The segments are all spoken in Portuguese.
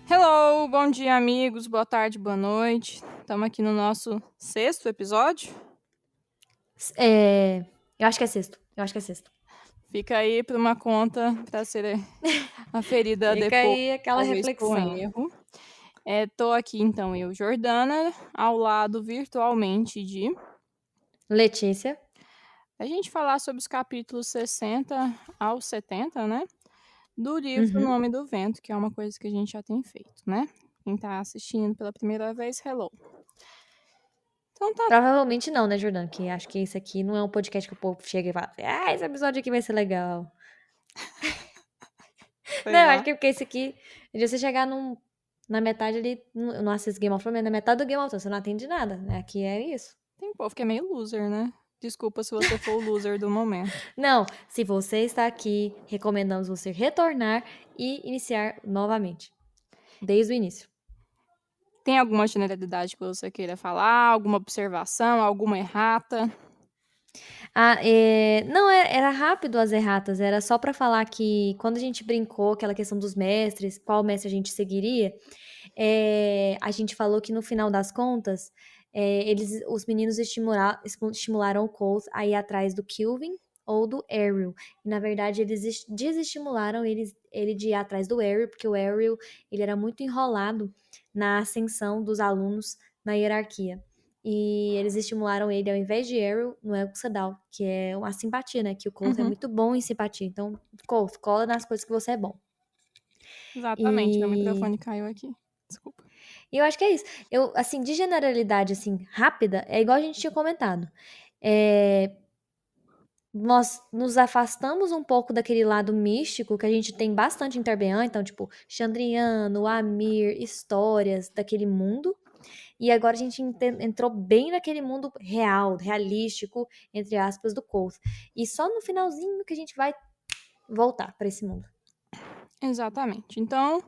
Hello, bom dia, amigos. Boa tarde, boa noite. Estamos aqui no nosso 6º episódio. Eu acho que é sexto. Fica aí para uma conta para ser aferida Fica depois, aí aquela talvez com reflexão. erro. Tô aqui, então, eu, Jordana, ao lado virtualmente de Letícia. a gente falar sobre os capítulos 60 ao 70, né? Do livro O Uhum. Nome do Vento, que é uma coisa que a gente já tem feito, né? Quem tá assistindo pela primeira vez, hello. Então tá. Provavelmente não, né, Jordana? Que acho que esse aqui não é um podcast que o povo chega e fala assim, esse episódio aqui vai ser legal. Sei Não, eu lá. acho que é porque esse aqui, de você chegar na metade ali, eu não assisto Game of Thrones, na metade do Game of Thrones, você não atende nada, né? Aqui é isso. Tem povo que é meio loser, né? Desculpa se você for o loser do momento. Não, se você está aqui, recomendamos você retornar e iniciar novamente. Desde o início. Tem alguma generalidade que você queira falar? Alguma observação? Alguma errata? Não, era rápido as erratas, era só pra falar que quando a gente brincou aquela questão dos mestres, qual mestre a gente seguiria, a gente falou que no final das contas, os meninos estimularam o Colt a ir atrás do Kilvin ou do Ariel. E, na verdade, eles desestimularam ele de ir atrás do Ariel, porque o Ariel ele era muito enrolado na ascensão dos alunos na hierarquia. E eles estimularam ele, ao invés de Ariel, no Exadal, que é uma simpatia, né? Que o Colt é muito bom em simpatia. Então, Colt, cola nas coisas que você é bom. Exatamente, meu E microfone caiu aqui. Desculpa. eu acho que é isso. Eu, assim, de generalidade, assim, rápida, é igual a gente tinha comentado. É, nós nos afastamos um pouco daquele lado místico que a gente tem bastante em Terbean, então, tipo, Chandriano, Amir, histórias daquele mundo. E agora a gente entrou bem naquele mundo real, realístico, entre aspas, do Colt. E só no finalzinho que a gente vai voltar para esse mundo. Exatamente. Então,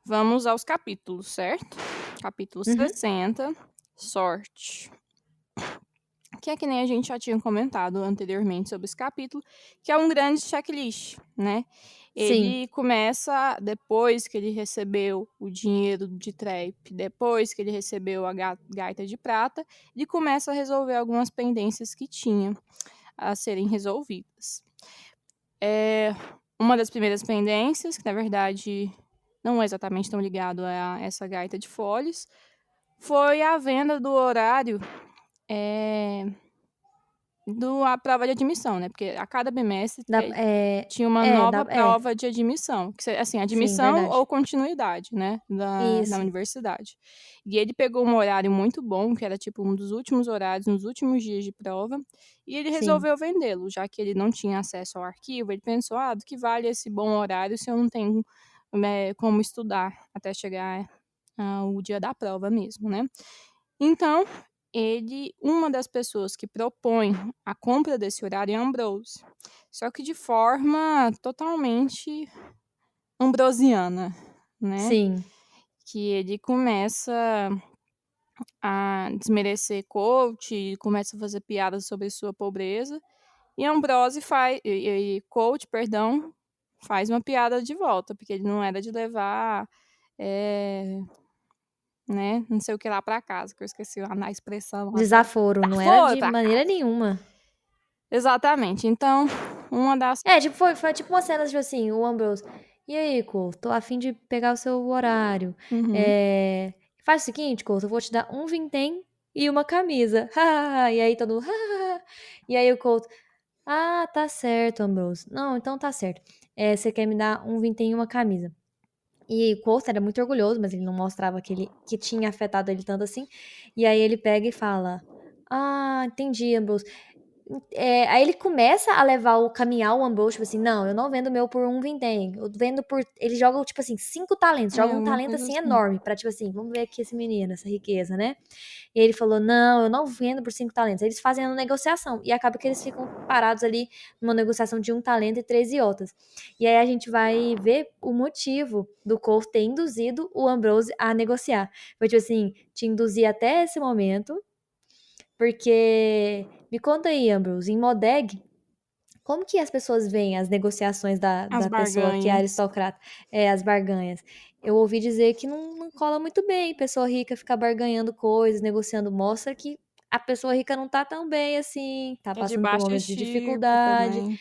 vamos aos capítulos, certo? Capítulo 60, Sorte. Que é que nem a gente já tinha comentado anteriormente sobre esse capítulo, que é um grande checklist, né? Sim. Ele começa depois que ele recebeu o dinheiro de Trap, depois que ele recebeu a gaita de prata, ele começa a resolver algumas pendências que tinha a serem resolvidas. Uma das primeiras pendências, que na verdade não é exatamente tão ligado a essa gaita de folhas, foi a venda do horário a prova de admissão, né? Porque a cada bimestre tinha uma nova prova de admissão. Assim, Sim, admissão verdade. ou continuidade, né? Da Isso. universidade. E ele pegou um horário muito bom, que era tipo um dos últimos horários, nos últimos dias de prova, e ele Sim. resolveu vendê-lo, já que ele não tinha acesso ao arquivo. Ele pensou, do que vale esse bom horário se eu não tenho como estudar até chegar o dia da prova mesmo, né? Então, uma das pessoas que propõe a compra desse horário é Ambrose. Só que de forma totalmente ambrosiana, né? Sim. Que ele começa a desmerecer Colt, começa a fazer piadas sobre sua pobreza, e Ambrose Colt, perdão, faz uma piada de volta, porque ele não era de levar né, não sei o que lá pra casa, que eu esqueci a expressão lá. Desaforo, não era Desaforo de pra maneira casa. nenhuma. Exatamente. Então, uma das. Tipo, foi tipo uma cena, tipo assim, o Ambrose. E aí, Colt, tô a fim de pegar o seu horário. Uhum. Faz o seguinte, Colt, eu vou te dar um vintém e uma camisa. E aí todo mundo. E aí o Colt. Tá certo, Ambrose. Não, então tá certo. Você quer me dar um vintém e uma camisa. E o Colt era muito orgulhoso, mas ele não mostrava que tinha afetado ele tanto assim. E aí ele pega e fala: entendi, Ambrose. Aí ele começa a levar caminhar o Ambrose, tipo assim, não, eu não vendo o meu por um vintém, eu vendo por... Ele joga, tipo assim, 5 talentos, joga um alguma talento, coisa assim, assim. enorme, pra, tipo assim, vamos ver aqui esse menino, essa riqueza, né? E ele falou, não, eu não vendo por 5 talentos. Eles fazem a negociação, e acaba que eles ficam parados ali numa negociação de 1 talento e 3 iotas. E aí a gente vai ver o motivo do Cole ter induzido o Ambrose a negociar. Foi, tipo assim, te induzir até esse momento, porque... Me conta aí, Ambrose, em Modeg, como que as pessoas veem as negociações da, As da pessoa que é barganhas. aristocrata, as barganhas? Eu ouvi dizer que não cola muito bem, pessoa rica ficar barganhando coisas, negociando, mostra que a pessoa rica não tá tão bem assim, tá É de passando por baixa momentos de estirpe dificuldade. também.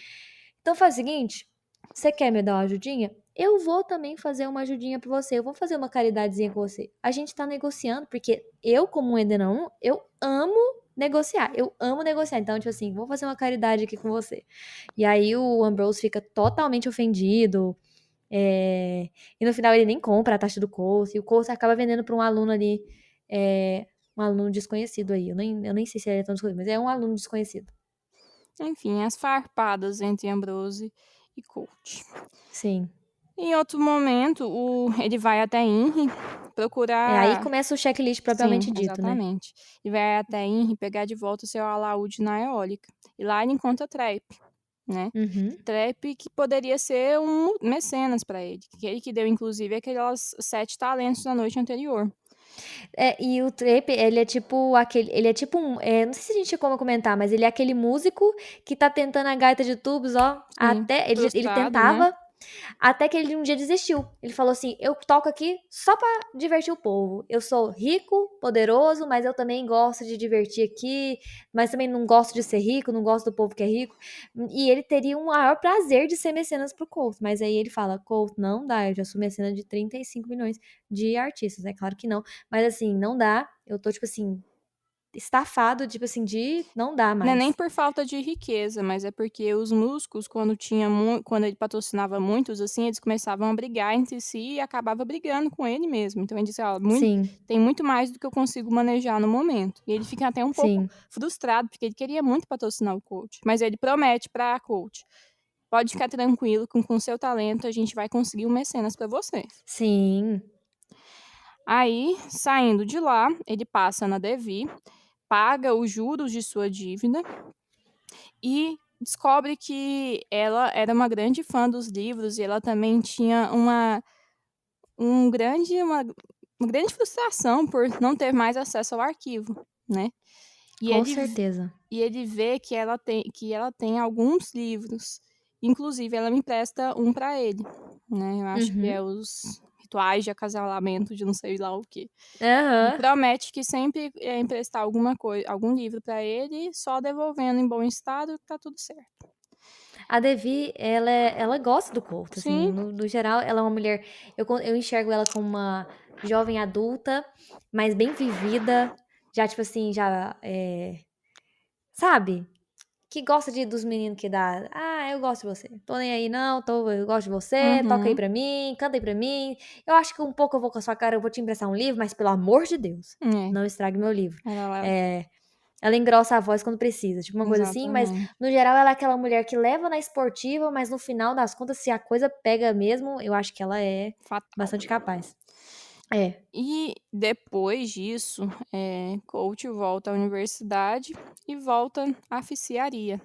Então faz o seguinte, você quer me dar uma ajudinha? Eu vou também fazer uma ajudinha pra você, eu vou fazer uma caridadezinha com você. A gente tá negociando, porque eu, como um Edena 1, eu amo negociar, eu amo negociar. Então, tipo assim, vou fazer uma caridade aqui com você. E aí o Ambrose fica totalmente ofendido, e no final ele nem compra a taxa do curso, e o curso acaba vendendo pra um aluno ali, um aluno desconhecido aí. Eu nem sei se ele é tão desconhecido, mas é um aluno desconhecido. Enfim, as farpadas entre Ambrose e Colt. Sim. Em outro momento, ele vai até Inri Aí procurar. começa o checklist Sim, propriamente dito, né? exatamente. E vai até Inri pegar de volta seu alaúde na eólica. E lá ele encontra Trap, né? Uhum. Trap que poderia ser um mecenas para ele. Que ele que deu, inclusive, aqueles 7 talentos na noite anterior. E o Trepe, ele é tipo aquele. Ele é tipo um. Não sei se a gente tinha como comentar, mas ele é aquele músico que tá tentando a gaita de tubos, ó. Sim, Até. Ele frustrado, né? tentava. Até que ele um dia desistiu. Ele falou assim: eu toco aqui só pra divertir o povo. Eu sou rico, poderoso, mas eu também gosto de divertir aqui. Mas também não gosto de ser rico, não gosto do povo que é rico. E ele teria um maior prazer de ser mecenas pro Colt. Mas aí ele fala: Colt, não dá, eu já sou mecena de 35 milhões de artistas. É claro que não. Mas assim, não dá. Eu tô, tipo assim, estafado, tipo assim, de não dá Não é nem mais. por falta de riqueza, mas é porque os músicos, quando ele patrocinava muitos, assim, eles começavam a brigar entre si e acabava brigando com ele mesmo. Então ele disse, ó, Sim, tem muito mais do que eu consigo manejar no momento. E ele fica até um pouco sim, frustrado, porque ele queria muito patrocinar o coach. Mas ele promete para a coach, pode ficar tranquilo, com seu talento a gente vai conseguir um mecenas para você. sim. Aí, saindo de lá, ele passa na Devi, paga os juros de sua dívida e descobre que ela era uma grande fã dos livros e ela também tinha uma grande frustração por não ter mais acesso ao arquivo, né? E Com ele, certeza. e ele vê que ela tem alguns livros. Inclusive, ela me empresta um para ele, né? Eu acho que é Uhum. os rituais de acasalamento de não sei lá o quê. E Aham. promete que sempre emprestar alguma coisa, algum livro para ele, só devolvendo em bom estado, que tá tudo certo. A Devi, ela gosta do Couto, assim, Sim, no geral, ela é uma mulher, eu enxergo ela como uma jovem adulta, mas bem vivida, já, tipo assim, sabe? Que gosta dos meninos que dá, eu gosto de você, tô nem aí não, eu gosto de você, toca aí uhum, pra mim, canta aí pra mim, eu acho que um pouco eu vou com a sua cara, eu vou te emprestar um livro, mas pelo amor de Deus, é, não estrague meu livro. ela É, ela engrossa a voz quando precisa, tipo uma coisa assim, mas exatamente, no geral ela é aquela mulher que leva na esportiva, mas no final das contas, se a coisa pega mesmo, eu acho que ela é fatal. bastante capaz. É. E depois disso, Coach volta à universidade e volta à oficiaria.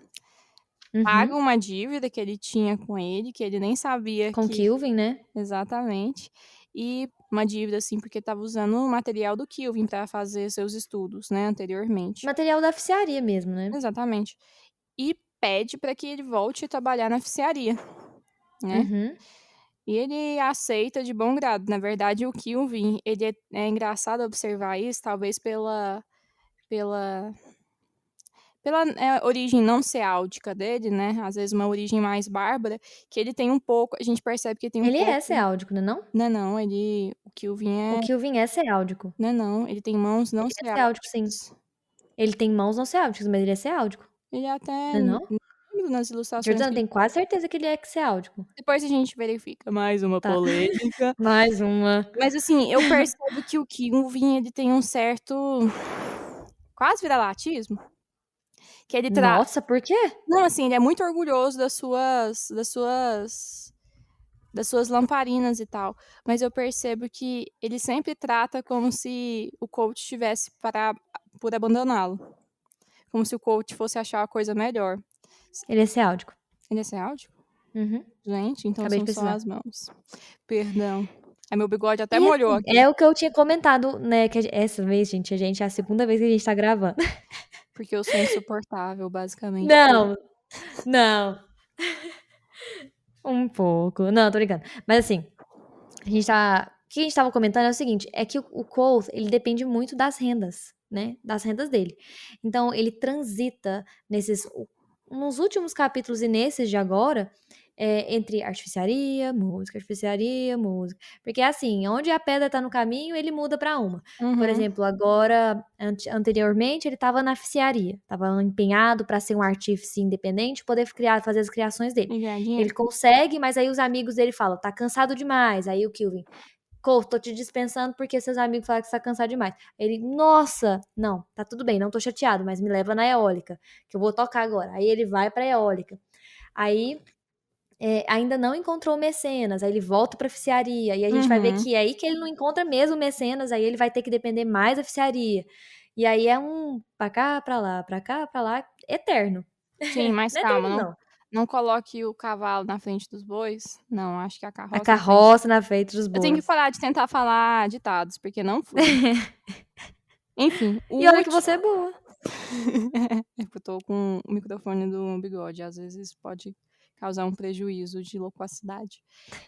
Paga Uhum. uma dívida que ele tinha com ele, que ele nem sabia Com que Kilvin, né? exatamente, e uma dívida, assim, porque estava usando o material do Kilvin para fazer seus estudos, né, anteriormente. Material da oficiaria mesmo, né? Exatamente. E pede para que ele volte a trabalhar na oficiaria, né. Uhum. E ele aceita de bom grado. Na verdade, o Kilvin, ele é engraçado observar isso, talvez pela origem não seáldica dele, né, às vezes uma origem mais bárbara, que ele tem um pouco a gente percebe que ele tem um Ele é pouco ceáldico, né não? não, o Kilvin O Kilvin é ceáldico. não, ele tem mãos não Ele é ceáldico, sim. seálticas. Ele tem mãos não ceálticas, mas ele é ceáldico, Ele até não é não? lembro nas ilustrações Jordana que ele tem quase certeza que ele é ceáldico. depois a gente verifica. Mais uma Tá. polêmica. Mais uma. Mas, assim, eu percebo que o Kilvin, ele tem um certo quase vira-latismo, que ele Nossa, por quê? Não, assim, ele é muito orgulhoso das suas lamparinas e tal, mas eu percebo que ele sempre trata como se o coach estivesse por abandoná-lo, como se o coach fosse achar a coisa melhor. Ele é ceáldico. Ele é ceáldico? Uhum. Gente, então Acabei de são só pesquisar. as mãos. Perdão. Aí meu bigode até E molhou assim, aqui, é o que eu tinha comentado, né, que essa vez, gente, é a segunda vez que a gente tá gravando. porque eu sou insuportável, basicamente, por Não, não. Um pouco. Não, tô brincando. Mas assim, o que a gente estava comentando é o seguinte, é que o Cole, ele depende muito das rendas, né? Das rendas dele. Então, ele transita nos últimos capítulos e nesses de agora, entre artificiaria, música. Porque assim, onde a pedra tá no caminho, ele muda para uma. Por Uhum. exemplo, agora, anteriormente, ele estava na artificiaria, estava empenhado para ser um artífice independente, poder fazer as criações dele. E ganhar Ele dinheiro. consegue, mas aí os amigos dele falam, tá cansado demais. Aí o Kilvin, Cole, tô te dispensando porque seus amigos falaram que você tá cansado demais. Ele, nossa, não, tá tudo bem, não tô chateado, mas me leva na eólica, que eu vou tocar agora. Aí ele vai pra eólica. Aí ainda não encontrou o Mecenas, aí ele volta pra oficiaria, e a gente vai ver Uhum. que é aí que ele não encontra mesmo o Mecenas, aí ele vai ter que depender mais da oficiaria. E aí é um pra cá, pra lá, eterno. Sim, mas Não é calma, eterno, não. não coloque o cavalo na frente dos bois. Não, acho que a A carroça na frente. carroça na frente dos Eu tenho que bois. parar de tentar falar ditados, porque não flui. Enfim, o E olha que último você é boa. é que eu tô com o microfone do bigode, às vezes pode causar um prejuízo de loquacidade.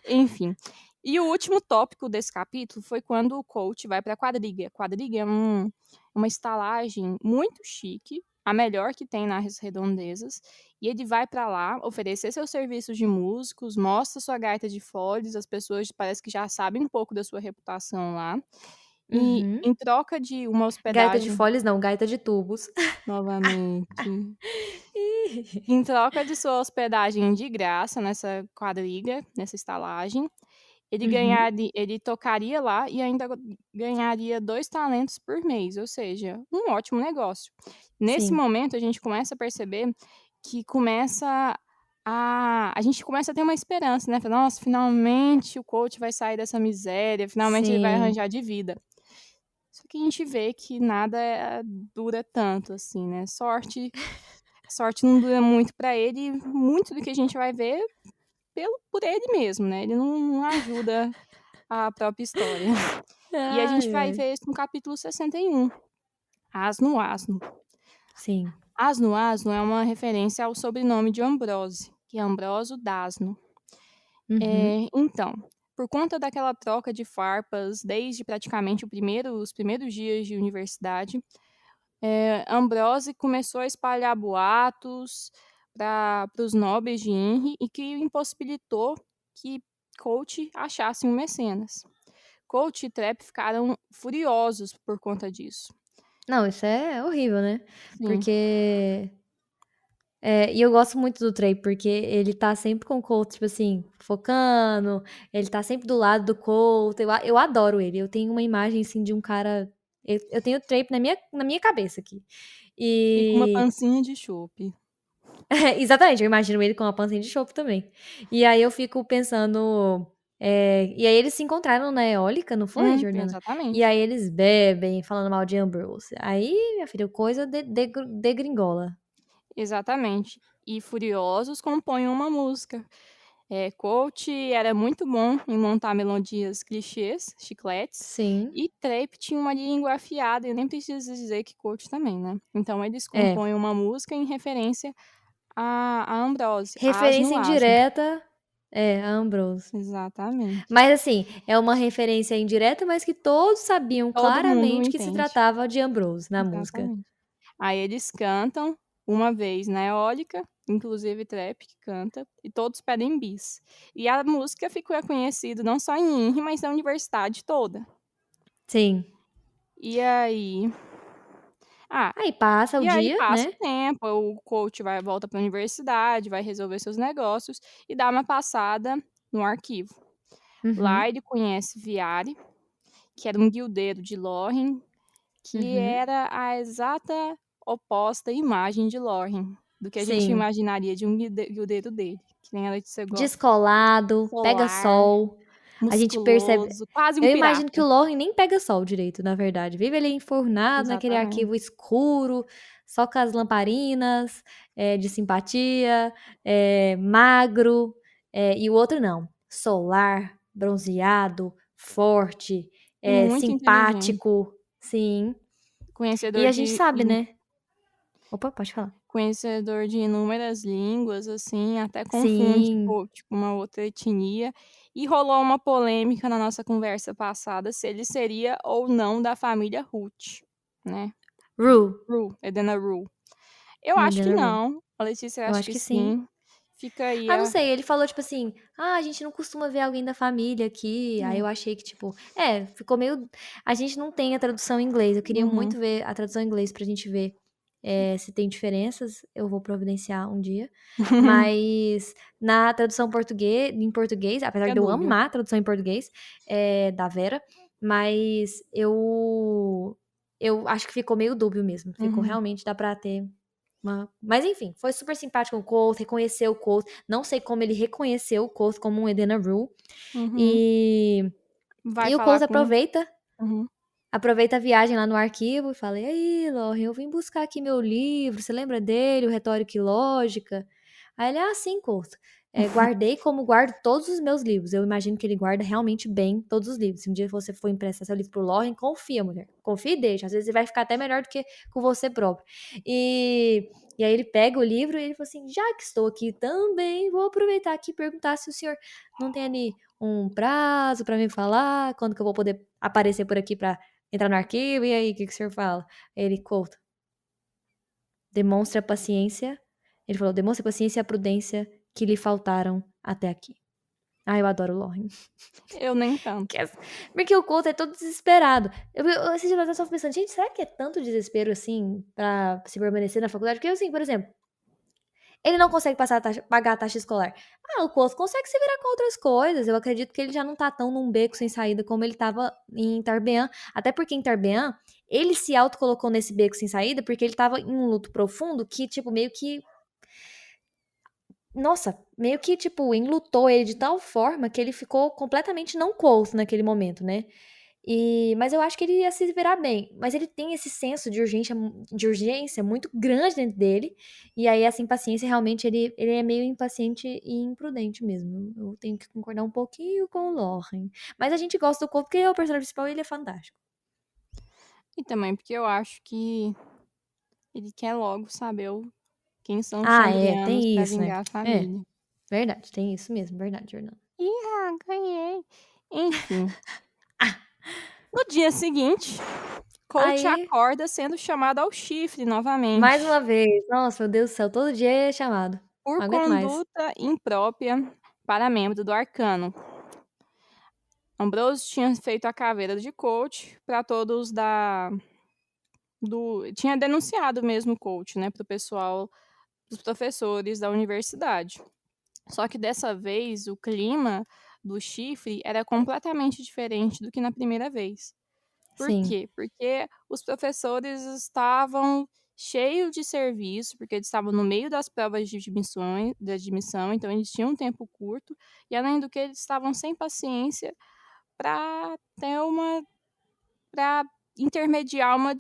Enfim, e o último tópico desse capítulo foi quando o coach vai pra quadriga. Quadriga é uma estalagem muito chique, a melhor que tem nas redondezas, e ele vai pra lá oferecer seus serviços de músicos, mostra sua gaita de foles, as pessoas parece que já sabem um pouco da sua reputação lá, e Uhum. em troca de uma Gaita de hospedagem foles não, gaita de tubos. novamente. Em troca de sua hospedagem de graça nessa quadriga, nessa estalagem, Uhum. ele tocaria lá e ainda ganharia 2 talentos por mês, ou seja, um ótimo negócio. Nesse Sim. momento, a gente começa a perceber que a gente começa a ter uma esperança, né, fala: "Nossa, finalmente o coach vai sair dessa miséria, finalmente ele vai Sim. arranjar de vida". Só que a gente vê que nada, dura tanto assim, né, sorte não dura muito para ele e muito do que a gente vai ver por ele mesmo, né, ele não ajuda a própria história. E a gente Ai, vai ai. ver isso no capítulo 61, Asno Asno. Sim. Asno Asno é uma referência ao sobrenome de Ambrose, que é Ambrósio d'Asno. Uhum. Então, por conta daquela troca de farpas desde praticamente os primeiros dias de universidade, Ambrose começou a espalhar boatos para os nobres de Inri e que impossibilitou que Colt achasse um mecenas. Colt e Trap ficaram furiosos por conta disso. Não, isso é horrível, né. Sim, Porque e eu gosto muito do Trey, porque ele tá sempre com o Colt, tipo assim, focando, ele tá sempre do lado do Colt, eu adoro ele, eu tenho uma imagem, assim, de um cara eu tenho o Trey na minha cabeça aqui. e com uma E pancinha de chope. exatamente, eu imagino ele com uma pancinha de chope também. E aí eu fico pensando, e aí eles se encontraram na eólica, não foi, Jordana? E Exatamente, aí eles bebem, falando mal de Ambrose. Aí, minha filha, coisa degringola. exatamente. E furiosos compõem uma música. Colt era muito bom em montar melodias clichês, chicletes, Sim, e Trape tinha uma língua afiada, eu nem preciso dizer que Colt também, né. Então eles é. compõem uma música em referência a Ambrose, Referência asno, asno. indireta a Ambrose. Exatamente. Mas assim, é uma referência indireta, mas que todos sabiam Todo mundo claramente que se entende. tratava de Ambrose na música. Exatamente. Aí eles cantam uma vez na eólica, inclusive Trap que canta, e todos pedem bis. E a música ficou conhecida não só em INRI, mas na universidade toda. Sim. E aí ah, Aí passa o e aí dia, passa o né. tempo, o coach volta para a universidade, vai resolver seus negócios e dá uma passada no arquivo. Uhum, Lá ele conhece Viari, que era um guildeiro de Lórien, que uhum. era a exata oposta imagem de Lorren, do que a gente Sim. imaginaria de um dedo dele, que nem a Letícia gosta. Descolado, pega Solar, sol. A gente percebe. musculoso, quase um Eu imagino que pirata. o Lorren nem pega sol direito, na verdade. Vive ali enfurnado naquele Exatamente. arquivo escuro, só com as lamparinas, de simpatia, magro. E o outro não. Solar, bronzeado, forte, E muito inteligente. simpático. Sim. E Conhecedor a gente de sabe, né? Opa, pode falar. conhecedor de inúmeras línguas, assim, até confunde Sim. tipo, uma outra etnia. E rolou uma polêmica na nossa conversa passada se ele seria ou não da família Ruth, né. Rue. Edena Rue. Eu acho que Medina Rue. não, a Letícia Eu acha acho que que sim. sim. Fica aí Ah, não a sei, ele falou, tipo assim: "Ah, a gente não costuma ver alguém da família aqui", aí eu achei que, tipo ficou meio a gente não tem a tradução em inglês, eu queria uhum. muito ver a tradução em inglês pra gente ver, se tem diferenças, eu vou providenciar um dia, mas na tradução em português, apesar Fica a de eu dúvida. amar a tradução em português, da Vera, mas eu acho que ficou meio dúbio mesmo, ficou Uhum. realmente dá pra ter mas enfim, foi super simpático com o Colt, reconheceu o Colt. Não sei como ele reconheceu o Colt como um Edena Rue. Uhum. E, Vai e o falar Colt com uhum. aproveita a viagem lá no arquivo e fala: E aí, Lauren, eu vim buscar aqui meu livro. Você lembra dele, o Retórica e Lógica? Aí ele, ah, sim, Colt. Guardei como guardo todos os meus livros. Eu imagino que ele guarda realmente bem todos os livros. Se um dia você for emprestar seu livro pro Lauren, confia, mulher. Confia e deixa. Às vezes ele vai ficar até melhor do que com você próprio. E aí ele pega o livro e ele fala assim: já que estou aqui também, vou aproveitar aqui e perguntar se o senhor não tem ali um prazo pra me falar, quando que eu vou poder aparecer por aqui pra entrar no arquivo, e aí, o que que o senhor fala? Ele: "Couto, demonstre a paciência", ele falou: "Demonstre a paciência e a prudência que lhe faltaram até aqui". Ah, eu adoro o Lorne. Eu nem tanto. Porque o Couto é todo desesperado. Esses dias eu estava pensando: "Gente, será que é tanto desespero, assim, pra se permanecer na faculdade?" Porque, assim, por exemplo, ele não consegue pagar a taxa escolar. Ah, o Couto consegue se virar com outras coisas. Eu acredito que ele já não tá tão num beco sem saída como ele estava em Tarbean. Até porque em Tarbean, ele se autocolocou nesse beco sem saída porque ele estava em um luto profundo que, tipo, meio que. Nossa, meio que, tipo, enlutou ele de tal forma que ele ficou completamente não Couto naquele momento, né? Mas eu acho que ele ia se virar bem. Mas ele tem esse senso de urgência muito grande dentro dele. E aí, essa impaciência, realmente, ele é meio impaciente e imprudente mesmo. Eu tenho que concordar um pouquinho com o Loren. Mas a gente gosta do Cole porque é o personagem principal e ele é fantástico. E também porque eu acho que ele quer logo saber quem são os Ah, Chandrianos tem pra isso, né? vingar a É, família. verdade, tem isso mesmo, verdade, Jordana. Ih, ganhei. Enfim, Ah, no dia seguinte, Coach aí, acorda sendo chamado ao chifre mais novamente, uma vez, nossa, meu Deus do céu, todo dia é chamado. por Não aguento mais. conduta imprópria para membro do Arcano. Ambrose tinha feito a caveira de Coach para todos tinha denunciado mesmo o Coach, né, para o pessoal, dos professores da universidade. Só que dessa vez o clima do chifre era completamente diferente do que na primeira vez. Por Sim. quê? Porque os professores estavam cheios de serviço, porque eles estavam no meio das provas de admissão, então eles tinham um tempo curto, e além do que eles estavam sem paciência para ter para intermediar uma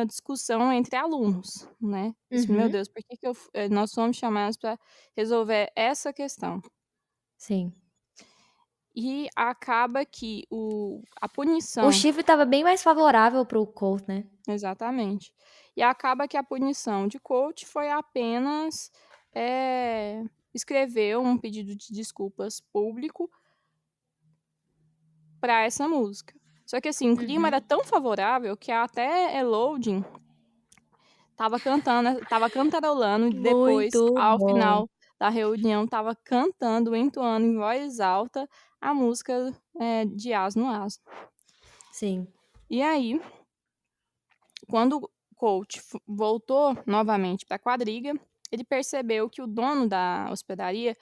discussão entre alunos, né. Isso, meu Uhum. Deus, por que que nós fomos chamados para resolver essa questão. Sim. E acaba que a O punição chifre estava bem mais favorável pro Colt, né? exatamente. E acaba que a punição de coach foi apenas, escrever um pedido de desculpas público para essa música. Só que, assim, o clima era Uhum. tão favorável que até Elodie estava cantarolando e depois, Muito ao bom. final da reunião, estava cantando, entoando em voz alta a música, de Asno Asno. Sim. E aí, quando o coach voltou novamente para a quadriga, ele percebeu que o dono da hospedaria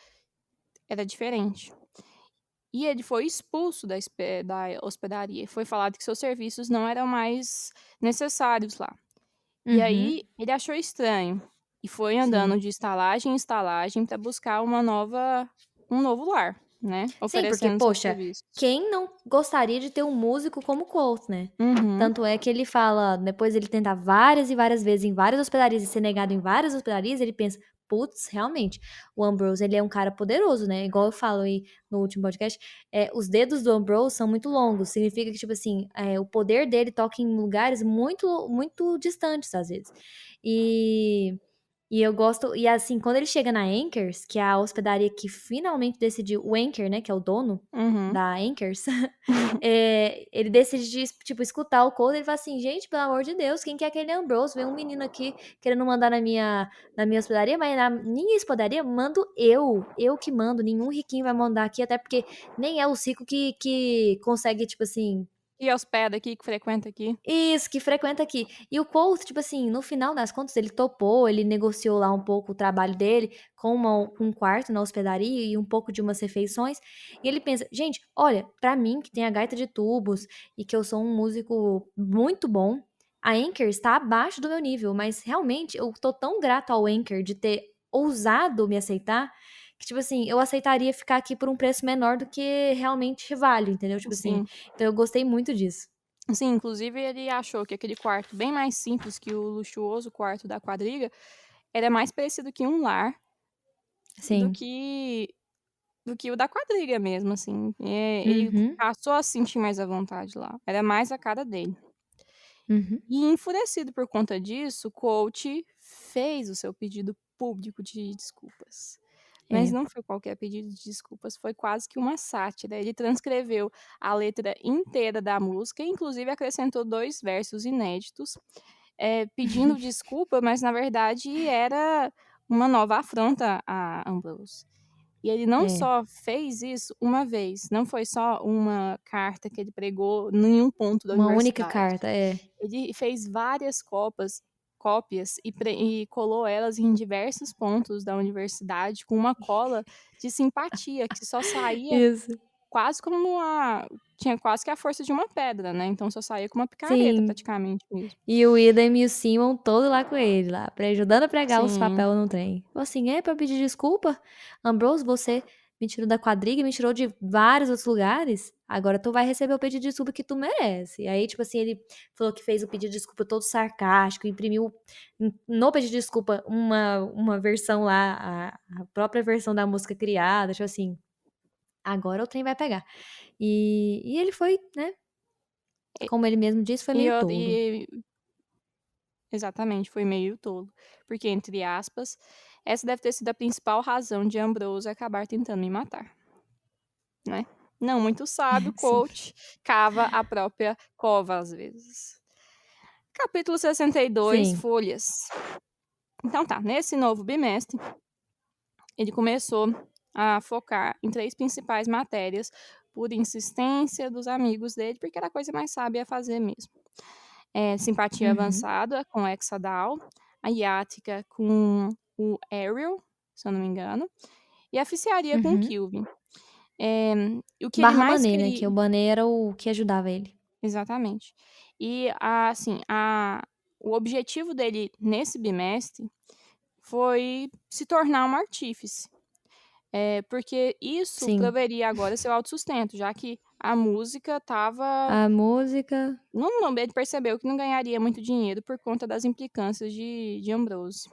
era diferente. E ele foi expulso da hospedaria. Foi falado que seus serviços não eram mais necessários lá. E Uhum. aí ele achou estranho e foi Sim. andando de estalagem em estalagem para buscar um novo lar, né, Sim, porque, oferecendo seus poxa, serviços. quem não gostaria de ter um músico como Colt, né? Uhum, Tanto é que ele fala, depois ele tentar várias e várias vezes em várias hospedarias e ser negado em várias hospedarias, ele pensa: "Putz, realmente, o Ambrose ele é um cara poderoso, né", igual eu falo aí no último podcast, os dedos do Ambrose são muito longos, significa que, tipo assim, o poder dele toca em lugares muito muito distantes, às vezes. E e eu gosto e assim, quando ele chega na Anchors, que é a hospedaria que finalmente decidiu o Anchor, né, que é o dono uhum. da Anchors, ele decide tipo, escutar o Cole, ele fala assim: "Gente, pelo amor de Deus, quem que é aquele Ambrose? Vem um menino aqui querendo mandar na minha hospedaria, mas na minha hospedaria mando eu que mando, nenhum riquinho vai mandar aqui, até porque nem é o rico que consegue, tipo assim, E hospeda aqui, que frequenta aqui. isso, que frequenta aqui. E o Colt, tipo assim, no final das contas, ele topou, ele negociou lá um pouco o trabalho dele com um quarto na hospedaria e um pouco de umas refeições. E ele pensa: "Gente, olha, pra mim que tem a gaita de tubos e que eu sou um músico muito bom, a Anchor está abaixo do meu nível, mas realmente eu tô tão grato ao Anchor de ter ousado me aceitar, que, tipo assim, eu aceitaria ficar aqui por um preço menor do que realmente vale", entendeu? Tipo assim, Sim. então eu gostei muito disso. Sim, inclusive ele achou que aquele quarto bem mais simples que o luxuoso quarto da quadriga, era mais parecido que um lar do Sim. que do que o da quadriga mesmo, assim. Ele Uhum, passou a se sentir mais à vontade lá, era mais a cara dele. uhum. E enfurecido por conta disso, o coach fez o seu pedido público de desculpas. Mas É. não foi qualquer pedido de desculpas, foi quase que uma sátira. Ele transcreveu a letra inteira da música, inclusive acrescentou 2 versos inéditos, pedindo desculpa, mas na verdade era uma nova afronta a Ambrose. E ele não É, só fez isso uma vez, não foi só uma carta que ele pregou em um ponto da uma única universidade. carta, é. Ele fez várias cópias e colou elas em diversos pontos da universidade com uma cola de simpatia que só saía Isso. quase como a tinha quase que a força de uma pedra, né, então só saía com uma picareta Sim. praticamente mesmo. E o Idem e o Simon todo lá com ele, lá, ajudando a pregar os Sim, papel no trem. Falou assim: "É pra pedir desculpa? Ambrose, você me tirou da quadriga, me tirou de vários outros lugares, agora tu vai receber o pedido de desculpa que tu merece". E aí, tipo assim, ele falou que fez o pedido de desculpa todo sarcástico, imprimiu no pedido de desculpa uma versão lá, a própria versão da música criada, tipo assim, agora o trem vai pegar. E ele foi, né, e como ele mesmo disse, foi e meio eu tolo. e exatamente, foi meio tolo, porque entre aspas, essa deve ter sido a principal razão de Ambrose acabar tentando me matar, né. Não muito sábio, Sim. coach cava a própria cova às vezes. Capítulo 62, Sim. folhas. Então tá, nesse novo bimestre, ele começou a focar em 3 principais matérias, por insistência dos amigos dele, porque era a coisa mais sábia a fazer mesmo. Simpatia Uhum. avançada com Hexadal, a iática com o Ariel, se eu não me engano, e a oficiaria com o Uhum. Kilvin. Eh, o que ele Barra mais Manet, né, queria que o Manet era o que ajudava ele. exatamente. E o objetivo dele nesse bimestre foi se tornar um artífice. Porque isso Sim. proveria agora seu autossustento, já que a música estava A música não ele percebeu que não ganharia muito dinheiro por conta das implicâncias de Ambrose.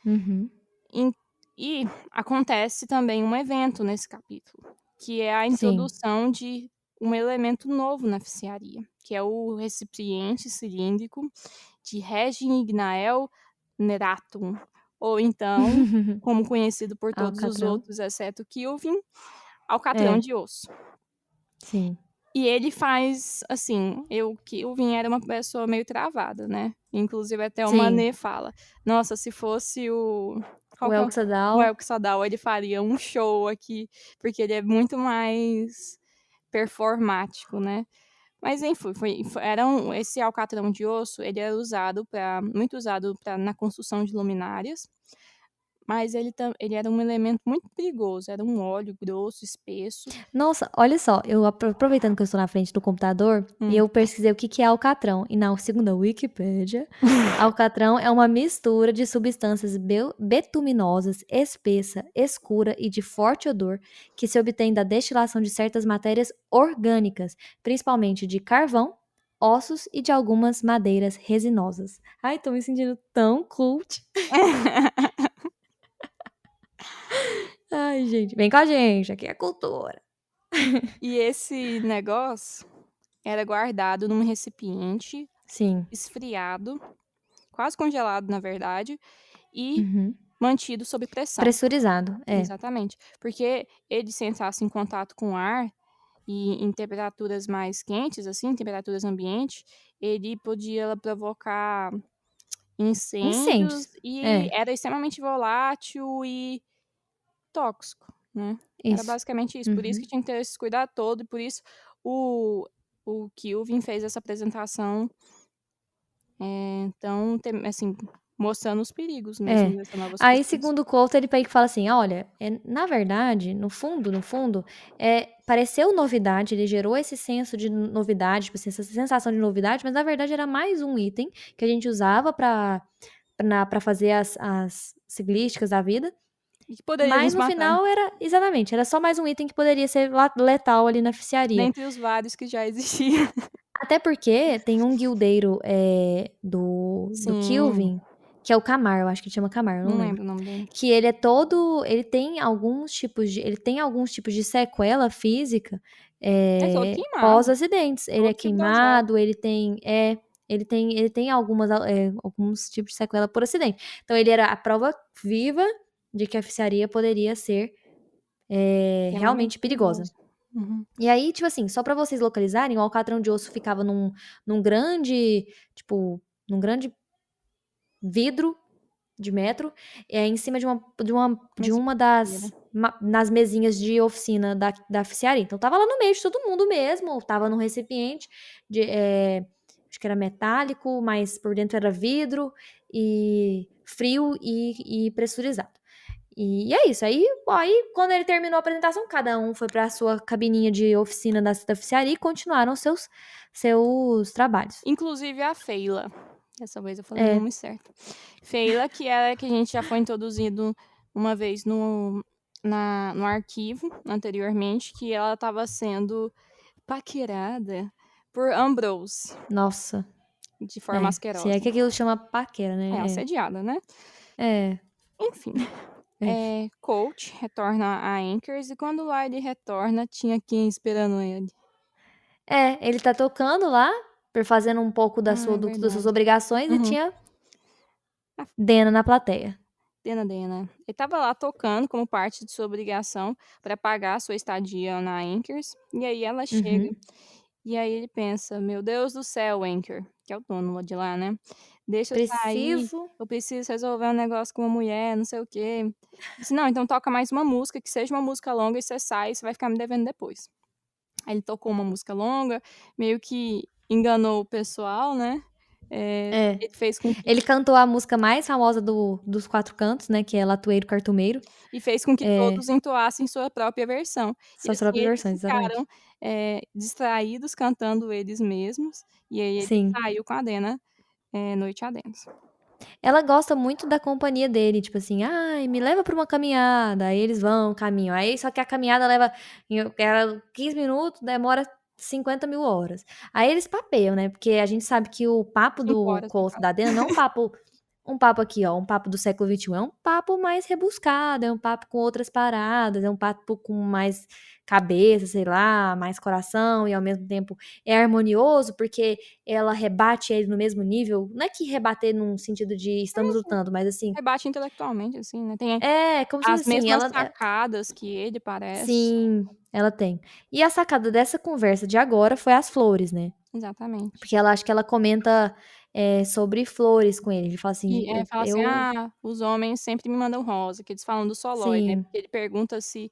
uhum. In e acontece também um evento nesse capítulo, que é a Sim. introdução de um elemento novo na oficiaria, que é o recipiente cilíndrico de Regin-Ignael Neratum, ou então, como conhecido por todos os Alcatrão. outros exceto Kilvin, alcatrão É, de osso. sim. E ele faz, assim, o Kilvin era uma pessoa meio travada, né, inclusive até o Sim. Manet fala: "Nossa, se fosse O qual que é o Elxadal Elco Sadal, ele faria um show aqui", porque ele é muito mais performático, né. Mas enfim, esse alcatrão de osso, ele era usado para muito usado pra na construção de luminárias, mas ele era um elemento muito perigoso, era um óleo grosso, espesso. Nossa, olha só, eu aproveitando que eu estou na frente do computador, e Hum. eu pesquisei o que que é alcatrão, e na segundo a Wikipédia, alcatrão é uma mistura de substâncias betuminosas, espessa, escura e de forte odor, que se obtém da destilação de certas matérias orgânicas, principalmente de carvão, ossos e de algumas madeiras resinosas. Ai, tô me sentindo tão cult. Ai, gente, vem com a gente, aqui é cultura. E esse negócio era guardado num recipiente Sim. esfriado, quase congelado, na verdade, e Uhum. mantido sob pressão. Pressurizado, é. Exatamente. Porque ele, se entrasse em contato com o ar e em temperaturas mais quentes, assim, temperaturas ambiente, ele podia provocar incêndios Incêndios. e É, era extremamente volátil e tóxico, né. Era isso. basicamente isso, por isso Uhum. que tinha que ter esse cuidado todo e por isso o o Kelvin fez essa apresentação, então tem assim, mostrando os perigos mesmo É. dessa nova Aí, substância. segundo o Coulter, ele pega e fala assim: "Olha, na verdade, no fundo, pareceu novidade, ele gerou esse senso de novidade, tipo assim, essa sensação de novidade, mas na verdade era mais um item que a gente usava pra fazer as ciclísticas da vida, E que poderia mas nos no matar, final era só mais um item que poderia ser letal ali na ficiaria". dentre os vários que já existiam. Até porque tem um guildeiro, do Sim, Kilvin, que é o Camar, eu acho que ele chama Camar, eu não não lembro. lembro o nome dele. Que ele tem alguns tipos de sequela física, É todo queimado, pós-acidentes. Ele é todo fibrosado. queimado, ele tem alguns tipos de sequela por acidente. Então ele era a prova viva de que a oficiaria poderia ser, Extremamente realmente perigosa. perigoso. Uhum. E aí, tipo assim, só pra vocês localizarem, o alcatrão de osso ficava num grande, tipo, num grande vidro de metro, em cima de Mas uma madeira. das nas mesinhas de oficina da oficiaria. Então estava lá no meio de todo mundo mesmo, estava num recipiente de, acho que era metálico, mas por dentro era vidro, e frio e pressurizado. E é isso, aí quando ele terminou a apresentação, cada um foi pra sua cabininha de oficina da oficiaria e continuaram seus trabalhos. Inclusive a Feila, dessa vez eu falei o É, nome certo. Feila, que é a que a gente já foi introduzido uma vez no arquivo anteriormente, que ela estava sendo paquerada por Ambrose, nossa, de forma se é asquerosa. que aquilo chama paquera, É, né, assediada, né. é, Enfim, F. Coach retorna a Anchors e quando o Wiley retorna, tinha quem esperando ele. É, ele tá tocando lá, fazendo um pouco Ah, é das suas verdade. obrigações e Uhum. tinha A Dena na plateia. Dena. Ele estava lá tocando como parte de sua obrigação para pagar a sua estadia na Anchors, e aí ela chega, Uhum. e aí ele pensa: "Meu Deus do céu, Anchor", que é o dono de lá, né, "deixa eu sair, Preciso eu preciso resolver um negócio com uma mulher, não sei o quê". Disse: "Não, então toca mais uma música, que seja uma música longa e você sai, você vai ficar me devendo depois". Aí ele tocou uma música longa, meio que enganou o pessoal, né, é. ele fez com que Ele cantou a música mais famosa dos 4 cantos, né, que é Latoeiro Cartumeiro. É, todos entoassem sua própria versão. E suas assim, próprias eles versões, ficaram, exatamente. distraídos cantando eles mesmos, e aí ele Sim. saiu com a Dena, noite adentro. Ela gosta muito da companhia dele, tipo assim: "Ai, me leva pra uma caminhada", aí eles vão, caminham, aí só que a caminhada leva era 15 minutos, demora 50.000 horas. Aí eles papeiam, né, porque a gente sabe que o papo 5 do horas no Colt caso. da Dena não é um papo aqui, ó, um papo do século XXI, é um papo mais rebuscado, é um papo com outras paradas, é um papo com mais cabeça, sei lá, mais coração e ao mesmo tempo é harmonioso, porque ela rebate ele no mesmo nível, não é que rebater num sentido de estamos lutando, mas assim, Rebate intelectualmente, assim, né, tem como se as assim, mesmas ela sacadas que ele, parece. sim, ela tem. E a sacada dessa conversa de agora foi as flores, né, Exatamente. porque ela acho que ela comenta, sobre flores com ele fala assim: E, fala assim: eu" "Ah, os homens sempre me mandam rosa", que eles falam do Solói, né, sim. porque ele pergunta se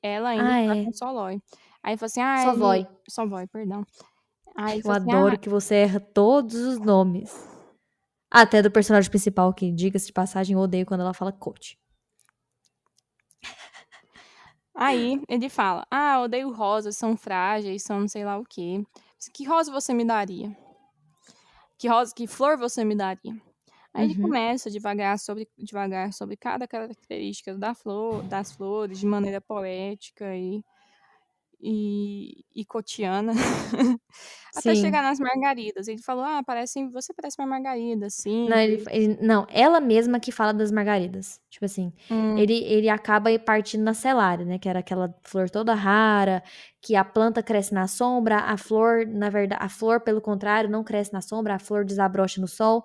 ela ainda Ah, está com é. o Solói. Aí fala assim: "Ah, Só ele" Savoy. Savoy, perdão. Aí ele Eu fala assim: "Ah". adoro que você erra todos os nomes. Até do personagem principal que, diga-se de passagem, eu odeio quando ela fala coach. Aí ele fala: "Ah, odeio rosas, são frágeis, são não sei lá o quê. Que rosa você me daria? Que flor você me daria?". Aí ele Uhum. começa devagar sobre cada característica das flores, de maneira poética e kotiana, até chegar Sim. nas margaridas. Ele falou: "Ah, você parece uma margarida Não, simples". não, ela mesma que fala das margaridas. Tipo assim, Hum, ele acaba aí partindo na Celária, né, que era aquela flor toda rara, que a planta cresce na sombra, a flor, na verdade, a flor, pelo contrário, não cresce na sombra, a flor desabrocha no sol.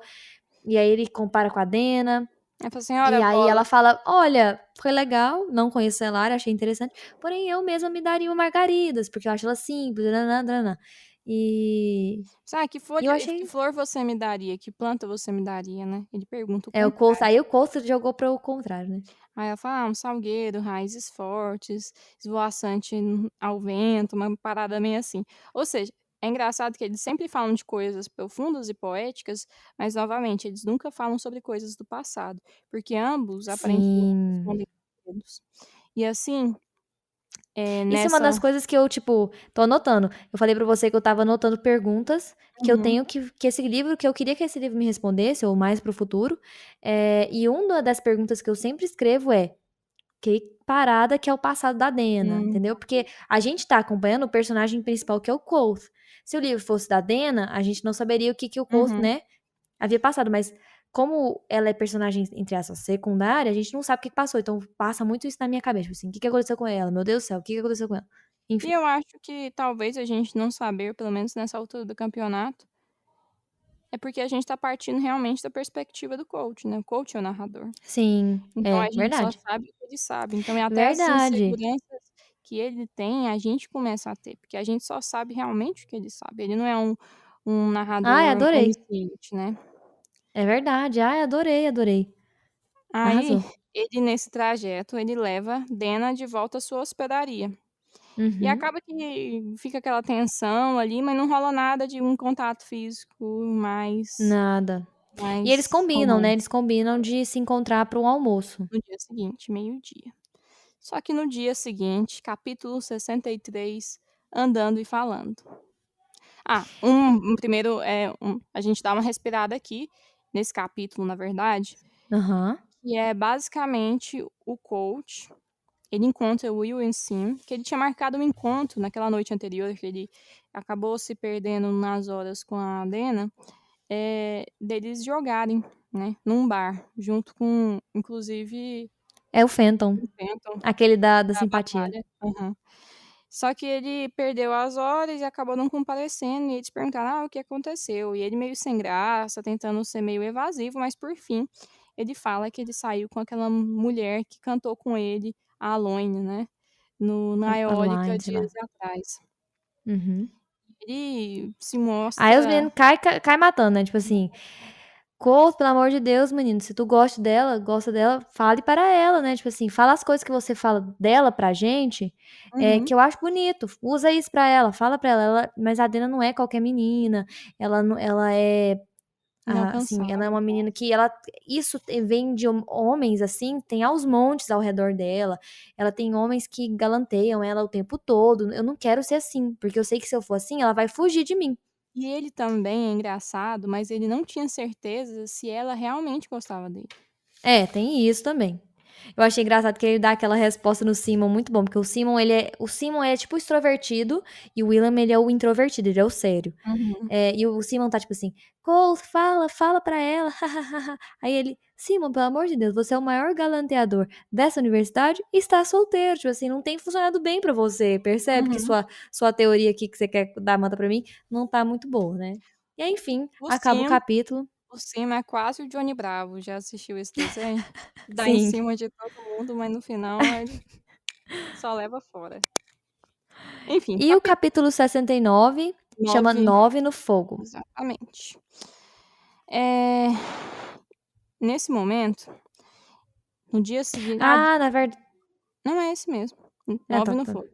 E aí ele compara com a Dena, aí falou assim: e "Ora aí ela bolas". fala: "Olha, foi legal, não conheço Celária, achei interessante, porém eu mesma me daria uma margaridas, porque eu acho ela simples, nã-nã-nã-nã". E "Ah, e eu que achei flor você me daria? Que planta você me daria?", né. Ele pergunta o o Coulson, contrário. aí o Coulson jogou para o contrário, né. Aí ela fala: "Ah, um salgueiro, raízes fortes, esvoaçante ao vento", uma parada meio assim. Ou seja, é engraçado que eles sempre falam de coisas profundas e poéticas, mas novamente, eles nunca falam sobre coisas do passado, porque ambos aparentemente Sim. respondem segredos. E assim, Isso é uma das nessa coisas que eu, tipo, tô anotando. Eu falei pra você que eu estava anotando perguntas que eu uhum, tenho que esse livro que eu queria que esse livro me respondesse, ou mais para o futuro, e uma das perguntas que eu sempre escrevo é: "Que parada que é o passado da Dena?", hum, entendeu? Porque a gente tá acompanhando o personagem principal, que é o Quoth. Se o livro fosse da Dena, a gente não saberia o que que o Quoth, uhum. né, havia passado, mas como ela é personagem, entre aspas, secundária, a gente não sabe o que que passou, então passa muito isso na minha cabeça, tipo assim: "O que que aconteceu com ela? Meu Deus do céu, o que que aconteceu com ela?". E Enfim. eu acho que talvez a gente não saber, pelo menos nessa altura do campeonato, é porque a gente tá partindo realmente da perspectiva do coach, né, o coach é o narrador. Sim, Então é, a gente só verdade. sabe o que ele sabe, então é até as Verdade. inseguranças que ele tem, a gente começa a ter, porque a gente só sabe realmente o que ele sabe, ele não é um Ai, narrador adorei. onisciente, né. É verdade. Ai, adorei, adorei. Aí, Arrasou. ele nesse trajeto, ele leva Dena de volta à sua hospedaria, e Uhum. acaba que fica aquela tensão ali, mas não rola nada de um contato físico Nada. E eles mais combinam, né, romântico eles combinam de se encontrar para um almoço. no dia seguinte, meio-dia. Só que no dia seguinte, capítulo 63, Andando e Falando. Ah, primeiro, a gente dá uma respirada aqui, nesse capítulo, na verdade, Aham. que é basicamente o coach, ele encontra o Will e Sim, que ele tinha marcado um encontro naquela noite anterior, que ele acabou se perdendo nas horas com a Dena, deles jogarem, né, num bar, junto com, inclusive, É o Fenton, o Fenton aquele da da simpatia. batalha. Aham. Só que ele perdeu as horas e acabou não comparecendo, e eles perguntaram: "Ah, o que aconteceu?". E ele meio sem graça, tentando ser meio evasivo, mas por fim, ele fala que ele saiu com aquela mulher que cantou com ele, a Alone, né, na Eólica Online, sei lá. dias atrás. Uhum. Ele se Aí os mostra meninos cai matando, né, tipo assim: "Couto, pelo amor de Deus, menino, se tu gosta dela, fale para ela, né, tipo assim, fala as coisas que você fala dela pra gente, uhum, que eu acho bonito, usa isso pra ela, fala pra ela, mas a Dena não é qualquer menina, ela é, assim, ela é inalcançável. uma menina que ela isso vem de homens, assim, tem aos montes ao redor dela, ela tem homens que galanteiam ela o tempo todo, eu não quero ser assim, porque eu sei que se eu for assim, ela vai fugir de mim". E ele também é engraçado, mas ele não tinha certeza se ela realmente gostava dele. É, tem isso também. Eu achei engraçado que ele dá aquela resposta no Simon muito bom, porque o Simon é tipo extrovertido e o William ele é o introvertido, ele é o sério. Uhum, E o Simon tá tipo assim: "Cole, fala pra ela, Aí ele: "Simon, pelo amor de Deus, você é o maior galanteador dessa universidade e está solteiro, tipo assim, não tem funcionado bem pra você, percebe que uhum. sua teoria aqui que você quer dar manta pra mim, não tá muito boa, né". E aí, enfim, O acaba o Sim capítulo. O Simba é quase o Johnny Bravo, já assistiu esse desenho? Dá em Sim. cima de todo mundo, mas no final ele só leva fora. Enfim, E o capítulo 69 chama 9, 9 no Fogo. exatamente. Eh, nesse momento, no dia seguinte Ah, na verdade. não é esse mesmo, Ah, 9 tá, no tá. fogo.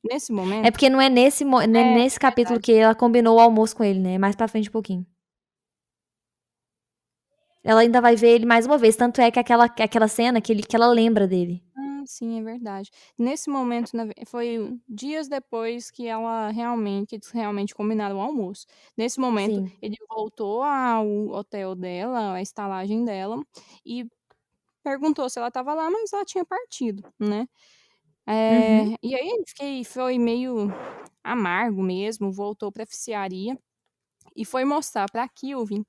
Nesse É momento porque não é nesse é capítulo verdade. que ela combinou o almoço com ele, né, é mais pra frente um pouquinho. Ela ainda vai ver ele mais uma vez, tanto é que aquela cena que ela lembra dele. sim, é verdade. Nesse momento, foi dias depois que eles realmente combinaram o almoço. Nesse momento, Sim. ele voltou ao hotel dela, à estalagem dela, e perguntou se ela estava lá, mas ela tinha partido, né. Uhum. E aí foi meio amargo mesmo, voltou pra oficiaria e foi mostrar pra Kilvin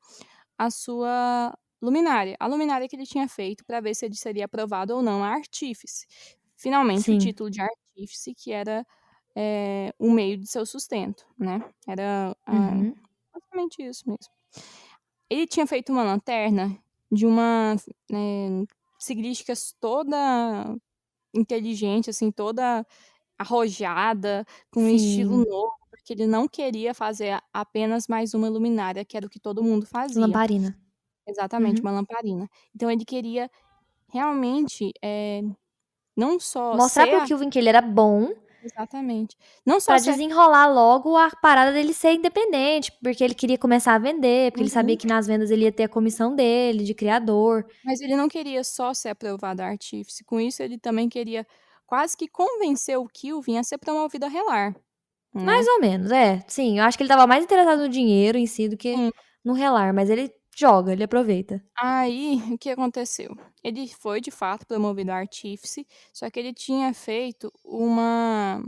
a sua luminária, a luminária que ele tinha feito para ver se ele seria aprovado ou não a artífice. Finalmente o Sim. título de artífice que era, o meio de seu sustento, né, era, Uhum. basicamente isso mesmo. Ele tinha feito uma lanterna de uma, siglísticas toda inteligente, assim, toda arrojada, com um estilo Sim. novo, porque ele não queria fazer apenas mais uma luminária, que era o que todo mundo fazia. Lamparina. Exatamente, Uhum. uma lamparina. Então ele queria realmente, não só Mostrar ser para o a Kilvin que ele era bom, exatamente. Não só pra ser desenrolar logo a parada dele ser independente, porque ele queria começar a vender, porque ele sabia uhum. que nas vendas ele ia ter a comissão dele, de criador. Mas ele não queria só ser aprovado artífice, com isso ele também queria quase que convencer o Kilvin a ser promovido a relar, Mais né. ou menos, é. Sim, eu acho que ele estava mais interessado no dinheiro em si do que Sim. no relar, mas ele joga, ele aproveita. Aí, o que aconteceu? Ele foi de fato promovido a artífice, só que ele tinha feito uma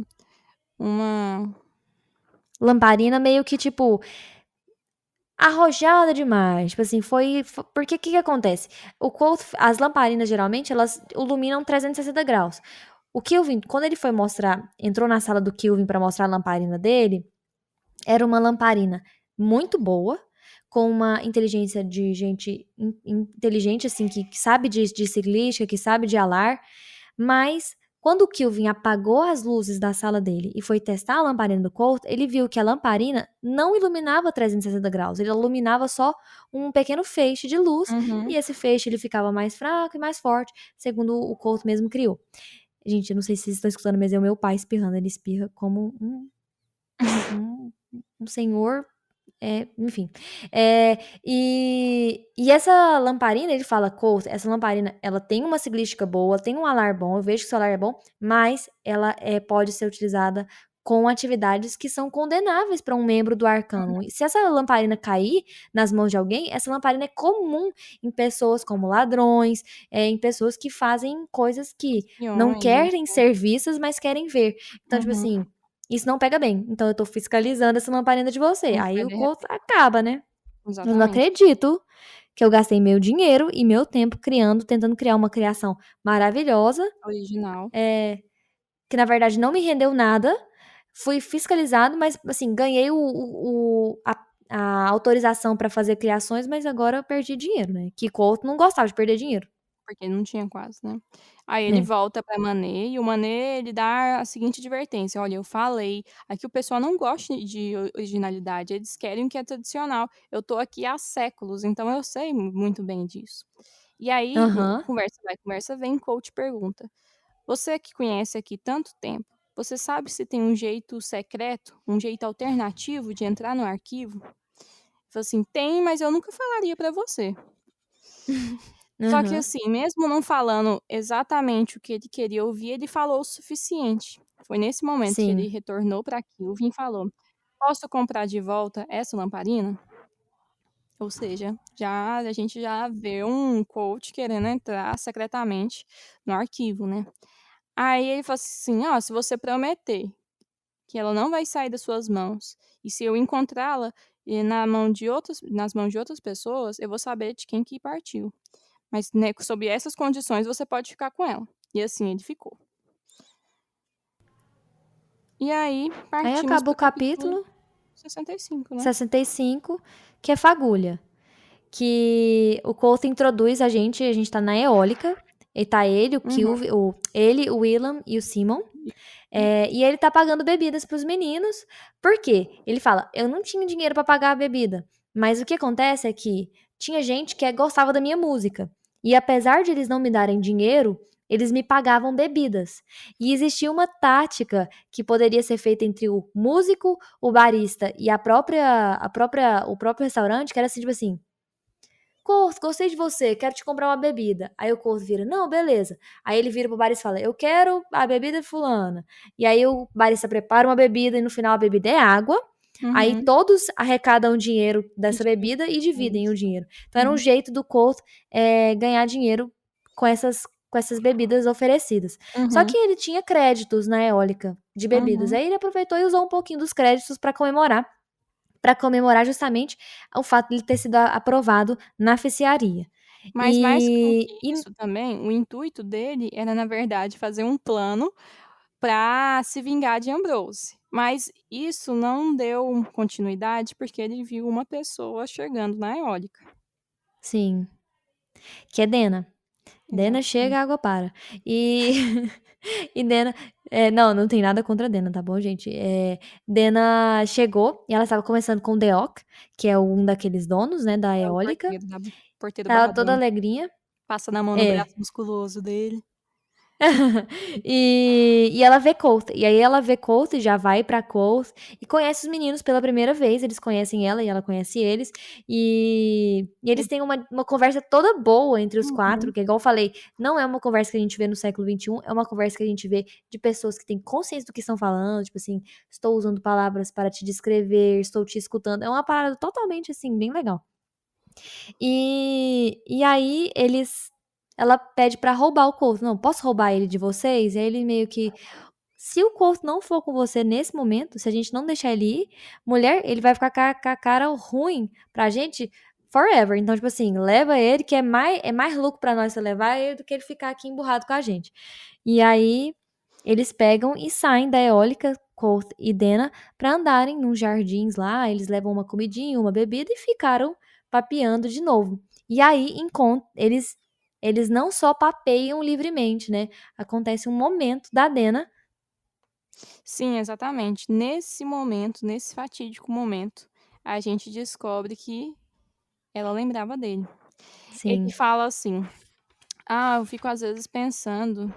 Lamparina meio que, tipo, arrojada demais, tipo assim, porque que acontece? O Colt as lamparinas geralmente elas iluminam 360 graus. O Kilvin, quando ele foi mostrar entrou na sala do Kilvin pra mostrar a lamparina dele, era uma lamparina muito boa, com uma inteligência de gente inteligente, assim, que sabe de ciclística, que sabe de alar, mas quando o Kilvin apagou as luzes da sala dele e foi testar a lamparina do Colt, ele viu que a lamparina não iluminava 360 graus, ele iluminava só um pequeno feixe de luz, uhum. e esse feixe ele ficava mais fraco e mais forte, segundo o Colt mesmo criou. Gente, eu não sei se vocês estão escutando, mas é o meu pai espirrando, ele espirra como um um senhor, enfim. E essa lamparina, ele fala: "Colt, essa lamparina, ela tem uma siglística boa, tem um alar bom, eu vejo que o seu alar é bom, mas ela, pode ser utilizada com atividades que são condenáveis para um membro do arcano. E se essa lamparina cair nas mãos de alguém, essa lamparina é comum em pessoas como ladrões, em pessoas que fazem coisas que não Espiões, querem ser vistas, mas querem ver. Então, tipo uhum. assim, isso não pega bem, então eu tô fiscalizando essa lamparina de você. Não Aí foi o de Couto acaba, né. Eu não exatamente, acredito que eu gastei meu dinheiro e meu tempo tentando criar uma criação maravilhosa, original. que na verdade não me rendeu nada, fui fiscalizado, mas, assim, ganhei a autorização pra fazer criações, mas agora eu perdi dinheiro, né, que Couto não gostava de perder dinheiro. Porque não tinha quase, né. Aí ele É. volta pra Manet e o Manet ele dá a seguinte advertência: "Olha, eu falei, aqui o pessoal não gosta de originalidade, eles querem o que é tradicional. Eu tô aqui há séculos, então eu sei muito bem disso". E aí, Aham. conversa vai, conversa vem, coach pergunta: "Você que conhece aqui tanto tempo, você sabe se tem um jeito secreto, um jeito alternativo de entrar no arquivo?" Falou assim: "Tem, mas eu nunca falaria pra você". Só que Aham. assim, mesmo não falando exatamente o que ele queria ouvir, ele falou o suficiente. Foi nesse momento que ele Sim. retornou para Kilvin e falou: "Posso comprar de volta essa lamparina?" Ou seja, já a gente já vê um coach querendo entrar secretamente no arquivo, né. Aí ele falou assim: "Ó, se você prometer que ela não vai sair das suas mãos, e se eu encontrá-la, nas mãos de outras pessoas, eu vou saber de quem que partiu. Mas, né, sob essas condições você pode ficar com ela". E assim ele ficou. E aí Aí partimos acaba para o o capítulo capítulo 65, né. 65, que é Fagulha. Que o Coulter introduz a gente tá na eólica, e tá ele, o Uhum. Kilv ele, o Willam e o Simon, e ele tá pagando bebidas para os meninos, por quê? Ele fala: "Eu não tinha dinheiro pra pagar a bebida", mas o que acontece é que tinha gente que gostava da minha música, e apesar de eles não me darem dinheiro, eles me pagavam bebidas. E existia uma tática que poderia ser feita entre o músico, o barista e o próprio restaurante, que era assim, tipo assim: Corto, gostei de você, quero te comprar uma bebida. Aí o Corto vira, não, beleza. Aí ele vira pro barista e fala, eu quero a bebida de fulana. E aí o barista prepara uma bebida e no final a bebida é água. Aí Uhum. todos arrecadam dinheiro E dessa divide bebida e com dividem o eles. dinheiro. Então era um Uhum. jeito do Corto ganhar dinheiro com essas bebidas oferecidas. Só Uhum. que ele tinha créditos na eólica de bebidas. Uhum. Aí ele aproveitou e usou um pouquinho dos créditos para comemorar justamente o fato de ele ter sido aprovado na oficiaria. Mas mais do E, que e isso também, o intuito dele era, na verdade, fazer um plano para se vingar de Ambrose. Mas isso não deu continuidade, porque ele viu uma pessoa chegando na eólica. sim, que é Dena. Dena chega, Exatamente. a água para. E, e Dena. Não tem nada contra a Dena, tá bom, gente? Dena chegou e ela estava conversando com o Deoc, que é um daqueles donos, né, da É o eólica. porteiro, porteiro Ela toda barradão. alegrinha. Passa na mão no É. braço musculoso dele. E ela vê Colt. E aí ela vê Colt e já vai pra Colt e conhece os meninos pela primeira vez. Eles conhecem ela e ela conhece eles. E eles têm uma conversa toda boa entre os quatro, Uhum. que igual eu falei, não é uma conversa que a gente vê no século XXI, é uma conversa que a gente vê de pessoas que têm consciência do que estão falando, tipo assim, estou usando palavras para te descrever, estou te escutando. É uma parada totalmente assim, bem legal. E aí ela pede pra roubar o Colt. Não, posso roubar ele de vocês? E aí ele meio que, se o Colt não for com você nesse momento, se a gente não deixar ele ir, mulher, ele vai ficar com a cara ruim pra gente forever. Então, tipo assim, leva ele, que é mais lucro pra nós você levar ele do que ele ficar aqui emburrado com a gente. E aí eles pegam e saem da eólica, Colt e Dena, pra andarem nos jardins lá. Eles levam uma comidinha, uma bebida e ficaram papeando de novo. E aí eles não só papeiam livremente, né? Acontece um momento da Dena. Sim, exatamente. Nesse momento, nesse fatídico momento, a gente descobre que ela lembrava dele. Ele Sim, fala assim: "Ah, eu fico às vezes pensando,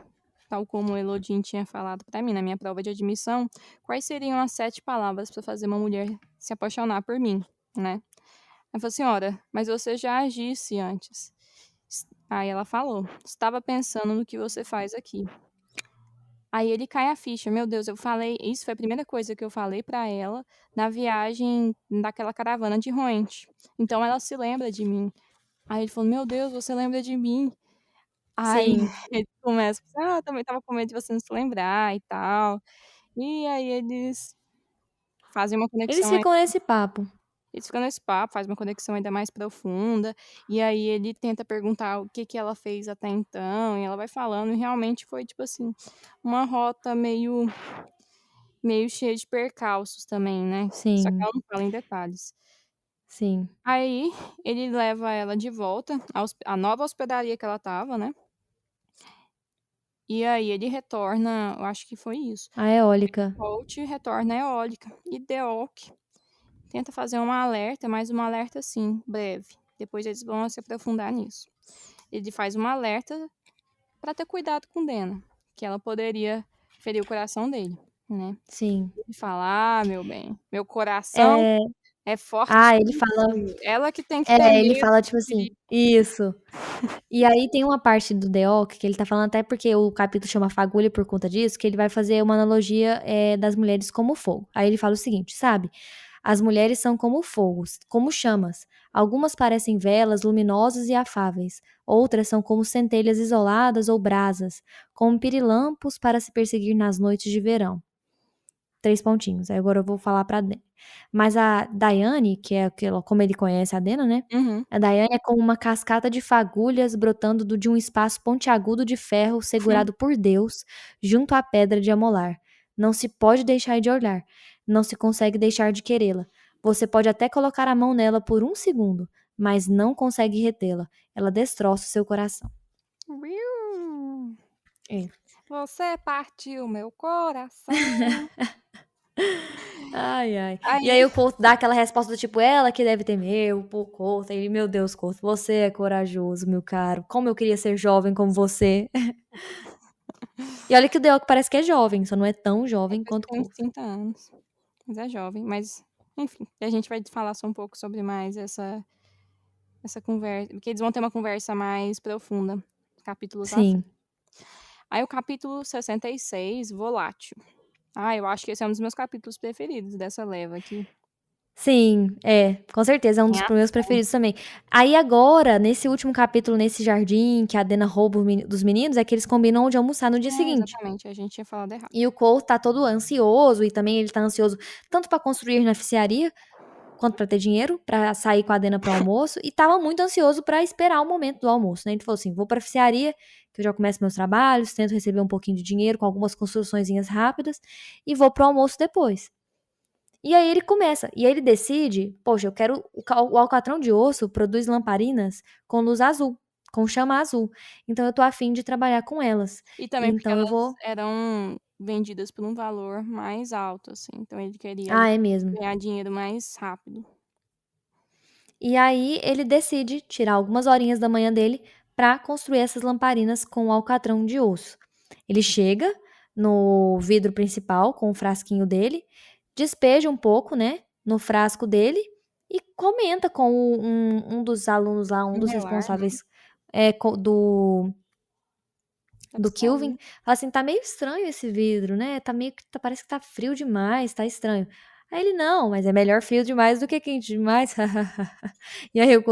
tal como o Elodie tinha falado para mim na minha prova de admissão, quais seriam as 7 palavras para fazer uma mulher se apaixonar por mim, né?" Ela falou assim: "Ora, mas você já agisse antes." Aí ela falou: "Estava pensando no que você faz aqui." Aí ele cai a ficha, meu Deus, eu falei isso foi a primeira coisa que eu falei pra ela na viagem daquela caravana de Roente. Então ela se lembra de mim. Aí ele falou: "Meu Deus, você lembra de mim?" Aí sim. ele começa: "Ah, eu também estava com medo de você não se lembrar e tal." E aí eles fazem uma Eles conexão aí ficam nesse papo. eles ficam nesse papo, faz uma conexão ainda mais profunda, e aí ele tenta perguntar o que que ela fez até então, e ela vai falando, e realmente foi, tipo assim, uma rota meio cheia de percalços também, né, só que Sim, ela não fala em detalhes. sim. Aí ele leva ela de volta à nova hospedaria que ela estava, né, e aí ele retorna, eu acho que foi isso, A eólica. Holt retorna à eólica, e Deock tenta fazer um alerta, mas um alerta, assim, breve, depois eles vão se aprofundar nisso. Ele faz um alerta para ter cuidado com Dena, que ela poderia ferir o coração dele, né. Sim. Ele fala: "Ah, meu bem, meu coração É, é forte ele fala. sim, ela que tem que ter Ele medo fala de tipo assim. ferir." Isso. E aí tem uma parte do Deoc que ele tá falando até porque o capítulo chama Fagulha por conta disso, que ele vai fazer uma analogia das mulheres como fogo. Aí ele fala o seguinte, sabe? As mulheres são como fogos, como chamas. Algumas parecem velas luminosas e afáveis, outras são como centelhas isoladas ou brasas, como pirilampos para se perseguir nas noites de verão. 3 pontinhos. Aí agora eu vou falar pra Dena. Mas a Daiane, que é aquela, como ele conhece a Dena, né? Uhum. A Daiane é como uma cascata de fagulhas brotando de um espaço pontiagudo de ferro segurado por Deus junto à pedra de amolar. Não se pode deixar de olhar. Não se consegue deixar de querê-la. Você pode até colocar a mão nela por um segundo, mas não consegue retê-la. Ela destroça o seu coração. Viu. É. Você partiu meu coração. Ai, ai. E Aí aí o Couto dá aquela resposta do tipo, ela que deve temer, o Couto. Aí, meu Deus, Couto, você é corajoso, meu caro. Como eu queria ser jovem como você. E olha que o Deoc parece que é jovem, só não é tão é jovem que quanto o tem uns Couto. 30 anos, mas é jovem, mas enfim, a gente vai falar só um pouco sobre mais essa conversa, porque eles vão ter uma conversa mais profunda, capítulos à frente. Sim. Aí o capítulo 66, Volátil. Eu acho que esse é um dos meus capítulos preferidos dessa leva aqui. Sim, com certeza, é um dos Tem meus preferidos também. Aí agora, nesse último capítulo, nesse jardim, que a Dena rouba dos meninos, é que eles combinam de almoçar no dia seguinte. Exatamente, a gente tinha falado errado. E o Cole tá todo ansioso, e também ele tá ansioso tanto pra construir na oficiaria, quanto pra ter dinheiro, pra sair com a Dena pro almoço, e tava muito ansioso pra esperar o momento do almoço, né? Ele falou assim, vou pra oficiaria, que eu já começo meus trabalhos, tento receber um pouquinho de dinheiro com algumas construçõezinhas rápidas, e vou pro almoço depois. E aí ele começa, e aí ele decide, poxa, eu quero, o alcatrão de osso produz lamparinas com luz azul, com chama azul, então eu tô afim de trabalhar com elas. E também porque Então eu elas vou... eram vendidas por um valor mais alto, assim, então ele queria ali Ah, é mesmo. ganhar dinheiro mais rápido. E aí ele decide tirar algumas horinhas da manhã dele para construir essas lamparinas com o alcatrão de osso. Ele chega no vidro principal com o frasquinho dele, despeja um pouco, né, no frasco dele e comenta com um dos alunos lá, um dos Melar, né, responsáveis do Kelvin, fala assim, tá meio estranho esse vidro, né? Tá meio que parece que tá frio demais, tá estranho. Aí ele, não, mas é melhor frio demais do que quente demais. E aí eu,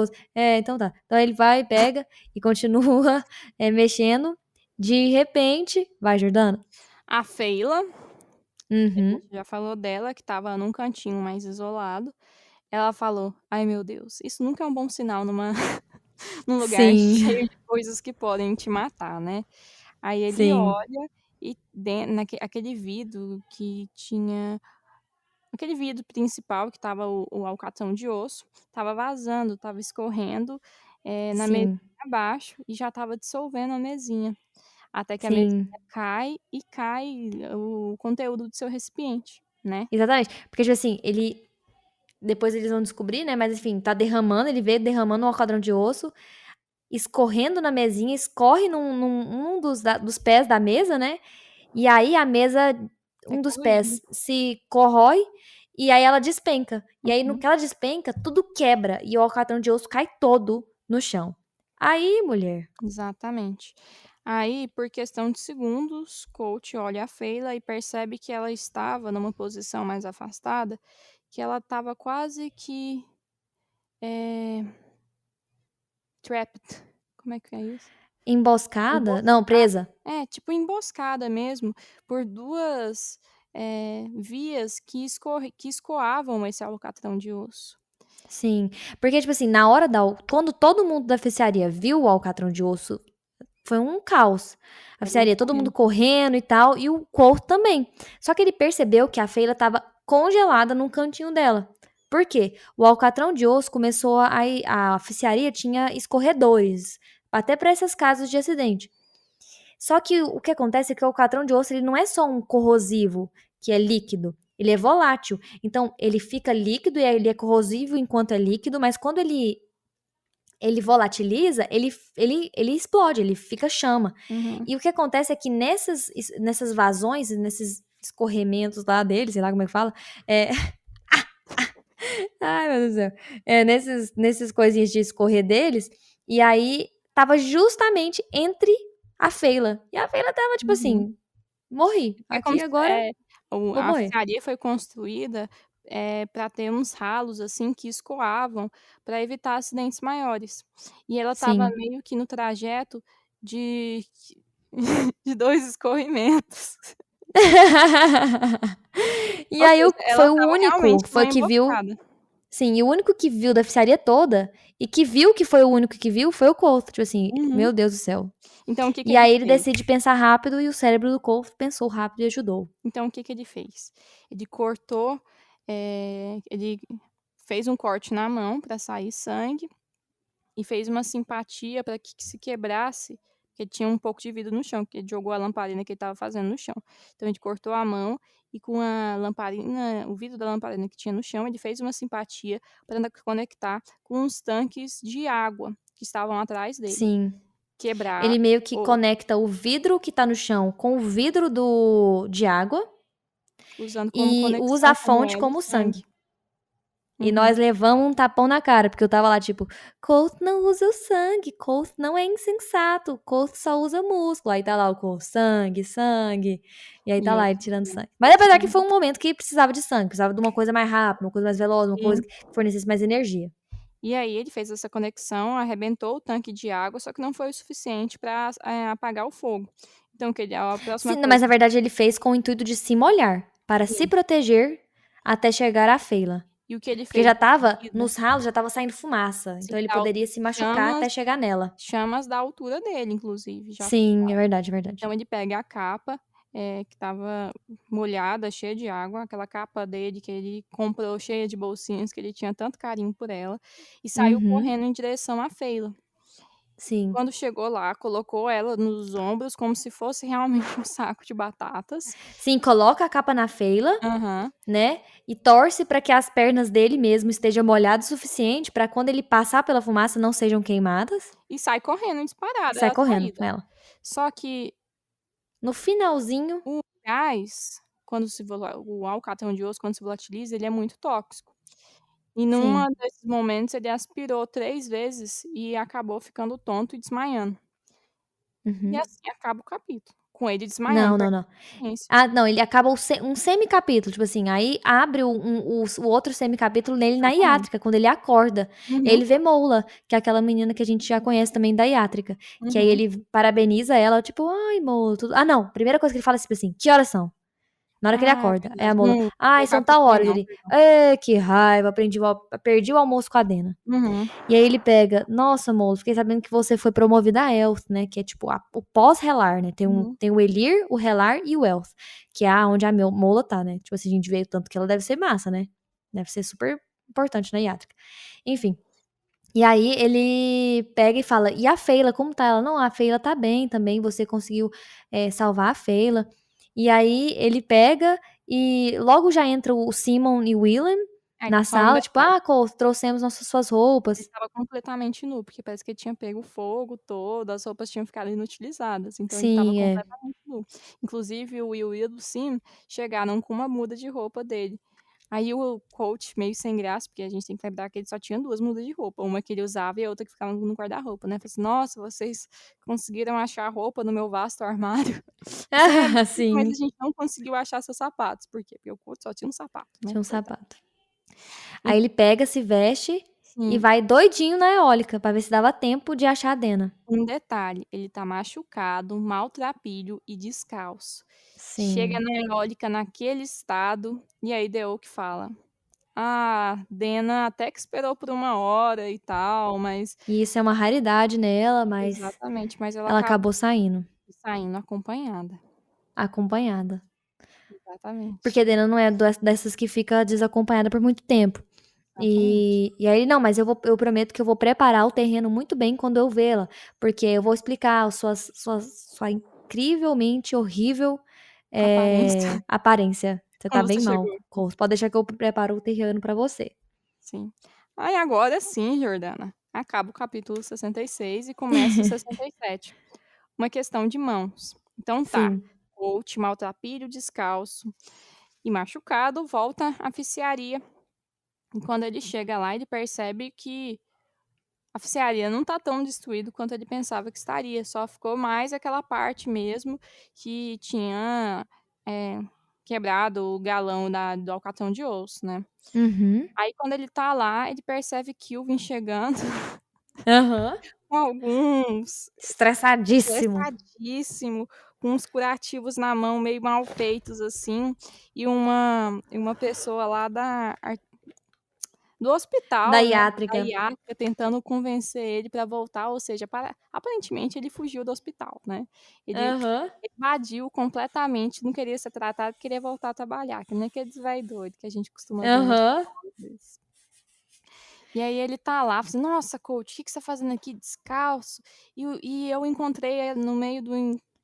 então tá. Então ele vai, pega e continua mexendo. De repente, vai, Jordana. A Feila, a Uhum. gente já falou dela, que estava num cantinho mais isolado. Ela falou: "Ai, meu Deus, isso nunca é um bom sinal num lugar Sim, cheio de coisas que podem te matar, né". Aí ele sim, olha e aquele vidro que tinha aquele vidro principal que estava o alcatrão de osso, estava vazando, estava escorrendo, na mesinha sim, abaixo e já estava dissolvendo a mesinha, até que a mesinha sim. cai e cai o conteúdo do seu recipiente, né. Exatamente. Porque, tipo assim, ele. Depois eles vão descobrir, né? Mas enfim, tá derramando, ele vê derramando o alcatrão de osso, escorrendo na mesinha, escorre num dos pés da mesa, né? E aí a mesa, É um dos corroído. pés se corrói e aí ela despenca. E aí no Uhum. que ela despenca, tudo quebra e o alcatrão de osso cai todo no chão. Aí, mulher. Exatamente. Aí, por questão de segundos, Coach olha a Feila e percebe que ela estava numa posição mais afastada, que ela estava quase que, eh, trapped. Como é que é isso? Emboscada? Não, Emboscada. presa. Tipo emboscada mesmo, por 2, vias que escoavam esse alcatrão de osso. Sim. Porque, tipo assim, na hora quando todo mundo da oficiaria viu o alcatrão de osso, foi um caos. A Todo mundo oficiaria, todo mundo correndo. correndo e tal, e o Cole também. Só que ele percebeu que a Feila estava congelada num cantinho dela. Por quê? O alcatrão de osso começou a oficiaria tinha escorredores, até para essas casas de acidente. Só que o que acontece é que o alcatrão de osso ele não é só um corrosivo, que é líquido. Ele é volátil. Então, ele fica líquido e ele é corrosivo enquanto é líquido, mas quando ele volatiliza, ele explode, ele fica chama. Uhum. E o que acontece é que nessas vazões, nesses escorrementos lá dele, sei lá como é que fala, é... Ai, meu Deus do céu. Nesses coisinhas de escorrer deles, e aí tava justamente entre a Feila. E a Feila tava tipo Uhum. assim, morri. É como Aqui se agora vou a morrer. alvenaria foi construída, pra ter uns ralos, assim, que escoavam para evitar acidentes maiores. E ela estava Sim. meio que no trajeto de de 2 escorrimentos. E Ou aí seja, ela foi o estava único realmente numa foi que viu. emboscada. Sim, e o único que viu da oficiaria toda e que viu que foi o único que viu foi o Colt. Tipo assim, Uhum. meu Deus do céu. Então o que que E ele aí ele fez? decide pensar rápido e o cérebro do Colt pensou rápido e ajudou. Então o que que ele fez? Ele cortou, ele fez um corte na mão para sair sangue e fez uma simpatia para que se quebrasse, porque tinha um pouco de vidro no chão, porque ele jogou a lamparina que ele estava fazendo no chão. Então ele cortou a mão e com a lamparina o vidro da lamparina que tinha no chão, ele fez uma simpatia para conectar com os tanques de água que estavam atrás dele. Sim. Quebrar Ele meio que o conecta o vidro que tá no chão com o vidro de água usando como e usa conexão a como fonte elo o como sangue. sangue. E Uhum. nós levamos um tapão na cara, porque eu tava lá, tipo, Colt não usa o sangue, Colt não é insensato, Colt só usa músculo. Aí tá lá o Colt, sangue, sangue. E aí tá E eu lá ele tirando sangue. Mas apesar que sim, foi um momento que precisava de sangue, precisava de uma coisa mais rápida, uma coisa mais veloz, uma coisa sim. que fornecesse mais energia. E aí ele fez essa conexão, arrebentou o tanque de água, só que não foi o suficiente para apagar o fogo. Então que ele a próxima Sim, coisa mas na verdade ele fez com o intuito de se molhar, para se sim. proteger até chegar à Feyla. E o que ele Porque fez já em tava, seguida, nos ralos já tava saindo fumaça, sim, então ele da poderia se machucar chamas até chegar nela. chamas da altura dele, inclusive, já. Sim, é verdade, é verdade. Então ele pega a capa, que estava molhada, cheia de água, aquela capa dele que ele comprou cheia de bolsinhas, que ele tinha tanto carinho por ela, e saiu Uhum, correndo em direção à Feyla. sim. Quando chegou lá, colocou ela nos ombros como se fosse realmente um saco de batatas. Sim, coloca a capa na Feyla, Aham. né, e torce para que as pernas dele mesmo estejam molhadas o suficiente para quando ele passar pela fumaça não sejam queimadas, E sai correndo e disparada, é sai a correndo saída. com ela. Só que No finalzinho o gás, quando se vola o alcatrão de osso, quando se volatiliza, ele é muito tóxico. E sim. numa desses momentos ele aspirou 3 vezes e acabou ficando tonto e desmaiando. E Uhum. assim acaba o capítulo, com ele desmaiando, Não, não, perdendo não. a consciência. Ah, não, ele acaba um semicapítulo, tipo assim, aí abre o outro semicapítulo nele na Exatamente. Iátrica, quando ele acorda. Uhum, Ele vê Mola, que é aquela menina que a gente já conhece também da Iátrica. Que aí uhum. ele parabeniza ela, tipo, ai, Mola, tudo. Ah, não, primeira coisa que ele fala é tipo assim, que horas são? Na hora que ele Ah, é acorda. É a verdade. Mola, No ai, no são tal capítulo horas. não, Ele, perdão. que raiva, perdi o almoço com a Dena. Uhum, E aí ele pega, nossa, Mola, fiquei sabendo que você foi promovida a Elf, né? Que é tipo o pós-relar, né? uhum, Tem o Elir, o relar e o Elf, que é onde a Mola tá, né? Tipo assim, a gente vê o tanto que ela deve ser massa, né? Deve ser super importante na Iátrica. Enfim. E aí ele pega e fala, e a Feyla, como tá? Ela, não, a Feyla tá bem também, você conseguiu salvar a Feyla. E aí ele pega e logo já entra o Simon e o Willem na só um sala, tipo, detalhe, ah, Cole, trouxemos suas ele roupas. estava completamente nu, porque parece que ele tinha pego fogo todo, as roupas tinham ficado inutilizadas, então ele estava Sim, é. completamente nu. Inclusive o Will e o Sim chegaram com uma muda de roupa dele. Aí o coach, meio sem graça, porque a gente tem que lembrar que ele só tinha 2 mudas de roupa, uma que ele usava e a outra que ficava no guarda-roupa, né, falou assim: "Nossa, vocês conseguiram achar roupa no meu vasto armário". "Sério? Ah, Sim, mas a sim, gente não conseguiu achar seus sapatos". Por quê? Porque o coach só tinha um sapato, né, tinha um coitado. sapato. E Aí ele pega, se veste e sim. vai doidinho na eólica pra ver se dava tempo de achar a Dena. Um detalhe, ele tá machucado, maltrapilho e descalço. Chega Sim. na eólica naquele estado, e aí The Oak fala: "Ah, Dena até que esperou por 1 hora e tal, mas". E isso é uma raridade nela, mas Exatamente, mas ela ela acabou acabou saindo, saindo acompanhada. acompanhada. Porque Exatamente, a Dena não é dessas que fica desacompanhada por muito tempo. exatamente. E aí, não, mas eu prometo que eu vou preparar o terreno muito bem quando eu vê-la, porque eu vou explicar sua incrivelmente horrível Aparência, aparência. Você tá quando bem você chegou mal. aqui. Pode deixar que eu preparo o terreno pra você. Sim. Aí agora sim, Jordana, acaba o capítulo 66 e começa o 67. Uma questão de mãos. Então tá, Sim. coach, maltrapilho, descalço e machucado, volta à oficiaria. E quando ele chega lá, ele percebe que a oficiaria não tá tão destruído quanto ele pensava que estaria, só ficou mais aquela parte mesmo que tinha, eh, quebrado o galão do alcatrão de osso, né. Uhum. Aí quando ele tá lá, ele percebe Kilvin chegando Aham. com alguns Estressadíssimo. estressadíssimo, com uns curativos na mão meio mal feitos, assim, e uma pessoa lá do Da hospital, né, da iátrica. IATA tentando convencer ele para voltar, ou seja, aparentemente ele fugiu do hospital, né. Ele Aham. evadiu completamente, não queria ser tratado, queria voltar a trabalhar, que nem aqueles velho doido que a gente costuma ver no Aham. hospital às vezes. E aí ele tá lá, fala assim: "Nossa coach, o que que você tá fazendo aqui descalço? E eu encontrei, no meio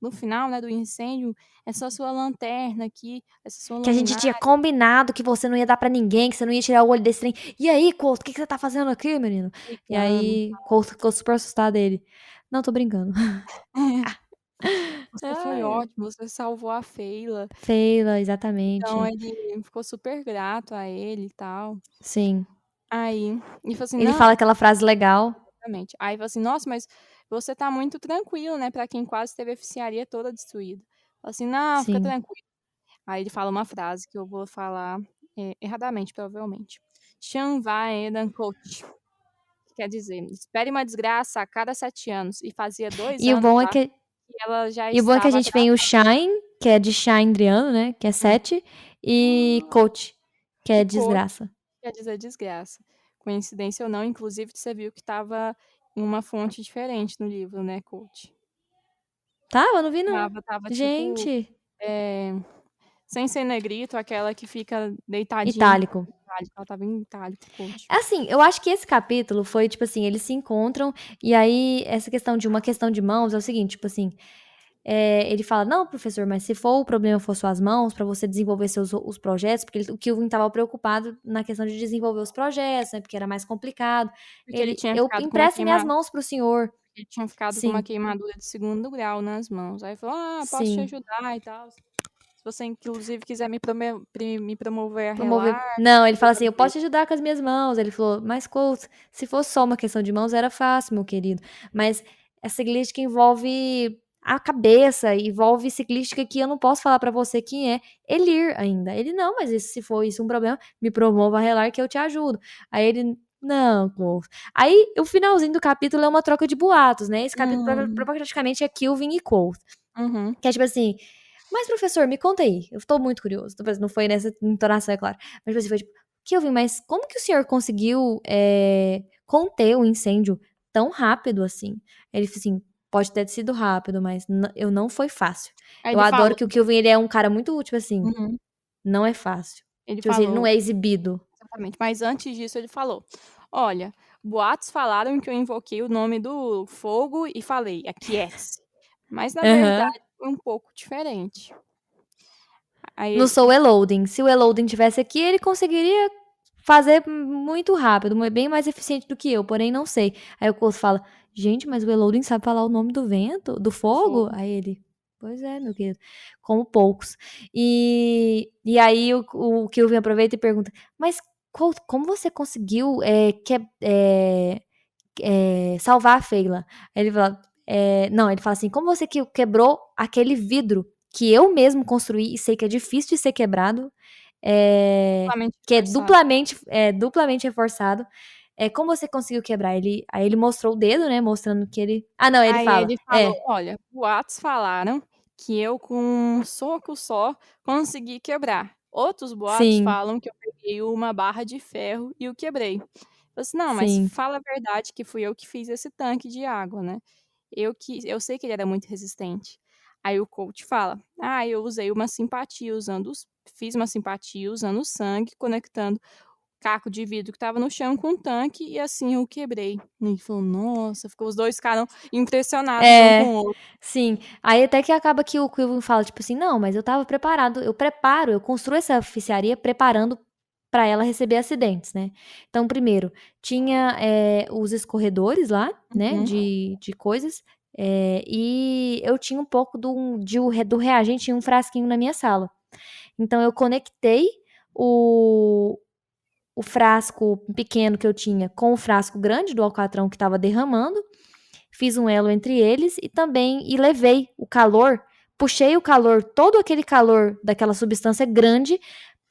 no final, né, do incêndio, essa sua lanterna aqui, essa sua Que a gente tinha luminária". combinado que você não ia dar pra ninguém, que você não ia tirar o olho desse trem. "E aí, Couto, o que você tá fazendo aqui, menino?" E Brincando. aí, Couto ficou super assustado, ele: "Não, tô brincando." "Você foi Ai, ótimo, você salvou a Feyla". Feyla, Então exatamente. ele ficou super grato a ele e tal. Sim. Aí, ele falou assim: Ele "Não", fala aquela frase legal. exatamente. Aí falou assim: "Nossa, mas você tá muito tranquilo, né, pra quem quase teve a oficiaria toda destruída". Falou assim: "Não, fica Sim. tranquilo". Aí ele fala uma frase que eu vou falar, erradamente, provavelmente. "Shan vai edan coach", que quer dizer: "Espere uma desgraça a cada 7 anos", e fazia 2 E o anos bom é já que que ela já e o bom é que a estava gente tem o atrasada. shine, que é de Shandriano, né, que é Hum. 7, e coach, que E é coach desgraça. quer dizer desgraça. Coincidência ou não, inclusive você viu que estava em uma fonte diferente no livro, né, coach. Estava? Eu não vi não. Estava tipo, Gente, eh, sem ser negrito, aquela que fica deitadinha, itálico. itálico, ela estava em itálico, coach. Assim, eu acho que esse capítulo foi, tipo assim, eles se encontram, e aí essa questão de uma questão de mãos é o seguinte, tipo assim, ele fala: "Não, professor, mas se for o problema for suas mãos, pra você desenvolver seus os projetos", porque o Kilvin estava preocupado na questão de desenvolver os projetos, né, porque era mais complicado. Porque ele tinha "Eu ficado com uma empresto minhas mãos para o senhor". ele tinha ficado com uma Sim, queimadura de 2º grau nas mãos. Aí falou: "Ah, posso te sim. ajudar e tal. Se você inclusive quiser me promover a Promover. relar, Não, ele eu vou fala assim: "Eu fazer". posso te ajudar com as minhas mãos". Ele falou: "Mas Couto, se fosse só uma questão de mãos era fácil, meu querido, mas a ciclística envolve a cabeça, envolve ciclística que eu não posso falar pra você quem é Elir ainda". Ele: "Não, mas isso se for isso um problema, me promova a relar que eu te ajudo". Aí ele: "Não, Couto". Aí o finalzinho do capítulo é uma troca de boatos, né, esse capítulo Hum. praticamente é Kilvin e Couto, Uhum. que é tipo assim: "Mas professor, me conta aí, eu tô muito curioso", não foi nessa entonação, é claro, mas tipo assim, foi tipo: "Kelvin, mas como que o senhor conseguiu, conter o incêndio tão rápido assim?". Ele falou assim: "Pode ter sido rápido, mas eu não foi fácil". Aí Eu ele adoro falou, que o Kelvin ele é um cara muito, tipo assim, uhum, não é fácil. ele Tipo assim, ele não falou é exibido. exatamente, mas antes disso ele falou: "Olha, boatos falaram que eu invoquei o nome do fogo e falei: 'Aquiete-se', mas na Aham. verdade foi um pouco diferente". Aí Não ele sou o Eloding. Se o Eloding tivesse aqui, ele conseguiria fazer muito rápido, bem mais eficiente do que eu, porém não sei. Aí o Couto fala: "Gente, mas o Eloding sabe falar o nome do vento, do do fogo?". fogo. Aí ele: "Pois é, meu querido, como poucos". E aí o Kelvin aproveita e pergunta: "Mas Couto, como você conseguiu, salvar a Feyla?". Aí ele fala, não, ele fala assim: "Como você quebrou aquele vidro que eu mesmo construí e sei que é difícil de ser quebrado, Totalmente que é reforçado. duplamente reforçado, como você conseguiu quebrar?". Aí ele mostrou o dedo, né, mostrando que ele não, ele Aí fala ele falou: "Olha, boatos falaram que eu com um soco só consegui quebrar. Outros boatos sim, falam que eu peguei uma barra de ferro e o quebrei". Falou assim: "Não, mas sim, fala a verdade que fui eu que fiz esse tanque de água, né. Eu sei que ele era muito resistente". Aí o coach fala: "Ah, eu usei uma simpatia usando os fiz uma simpatia usando o sangue, conectando caco de vidro que estava no chão com um tanque e assim eu quebrei". E ele falou: "Nossa", ficou os 2 ficaram impressionados um com é, o outro. sim. Aí até que acaba que o Kelvin fala, tipo assim: "Não, mas eu estava preparado, eu construo essa oficiaria preparando para ela receber acidentes, né". Então, primeiro, tinha, os escorredores lá, né, Uhum. de coisas, e eu tinha um pouco do reagente em um frasquinho na minha sala. Então eu conectei o o frasco pequeno que eu tinha com o frasco grande do alcatrão que estava derramando, fiz um elo entre eles e levei o calor, puxei o calor, todo aquele calor daquela substância grande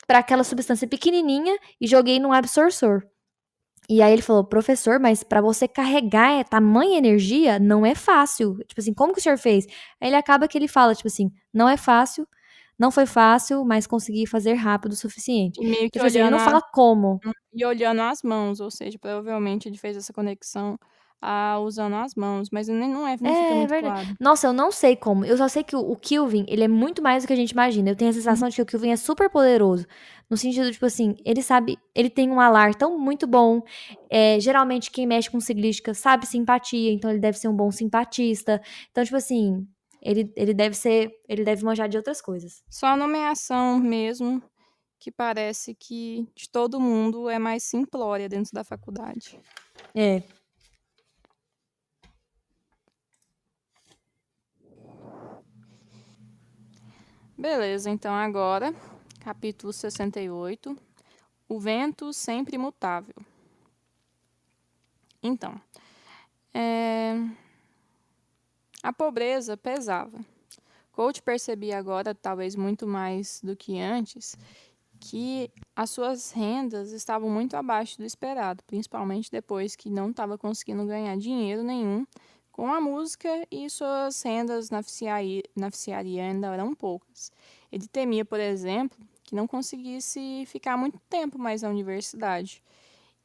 para aquela substância pequenininha e joguei num absortor. E aí ele falou: "Professor, mas para você carregar tamanha energia não é fácil. Tipo assim, como que o senhor fez?". Aí ele acaba que ele fala, tipo assim: "Não é fácil, não foi fácil, mas consegui fazer rápido o suficiente". E meio Então, que tipo assim, ele não fala como. olhando as mãos, ou seja, provavelmente ele fez essa conexão, usando as mãos, mas nem não fica É, muito verdade. claro. Nossa, eu não sei como. Eu só sei que o Kilvin, ele é muito mais do que a gente imagina. Eu tenho a Uhum. sensação de que o Kilvin é super poderoso. No sentido, tipo assim, ele sabe, ele tem um alar tão muito bom. Geralmente, quem mexe com ciclística sabe simpatia, então ele deve ser um bom simpatista. Então, tipo assim, ele deve manjar de outras coisas. Só a nomeação mesmo, que parece que de todo mundo é mais simplória dentro da faculdade. É. Beleza, então agora, capítulo 68, o vento sempre imutável. Então, é, a pobreza pesava. Coach percebia agora, talvez muito mais do que antes, que as suas rendas estavam muito abaixo do esperado, principalmente depois que não estava conseguindo ganhar dinheiro nenhum com a música e suas rendas na oficiaria ainda eram poucas. Ele temia, por exemplo, que não conseguisse ficar muito tempo mais na universidade.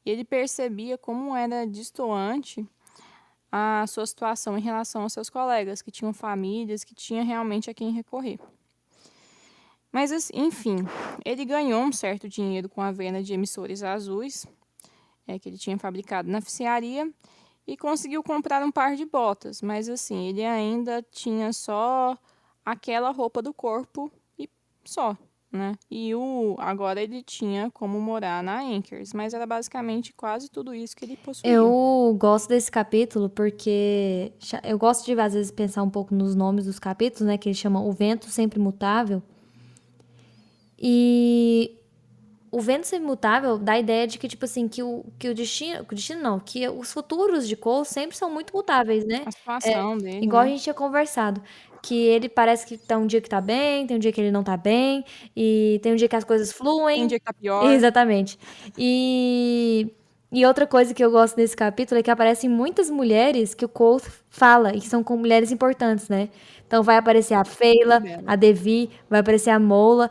E ele percebia como era destoante a sua situação em relação aos seus colegas, que tinham famílias, que tinham realmente a quem recorrer. Mas, enfim, ele ganhou um certo dinheiro com a venda de emissores azuis, que ele tinha fabricado na oficiaria, e conseguiu comprar um par de botas, mas assim, ele ainda tinha só aquela roupa do corpo e só, né? E agora ele tinha como morar na Anchors, mas era basicamente quase tudo isso que ele possuía. Eu gosto desse capítulo porque eu gosto de, às vezes, pensar um pouco nos nomes dos capítulos, né? Que eles chamam O Vento Sempre Mutável. E o vento sempre mutável dá a ideia de que, tipo assim, que o destino não, que os futuros de Cole sempre são muito mutáveis, né? A situação dele, Igual a né? gente tinha conversado. Que ele parece que tá um dia que tá bem, tem um dia que ele não tá bem, e tem um dia que as coisas Tem fluem. dia que tá pior. Exatamente. E outra coisa que eu gosto desse capítulo é que aparecem muitas mulheres que o Cole fala, e que são com mulheres importantes, né? Então vai aparecer a Muito Feyla, bela. a Devi, vai aparecer a Mola.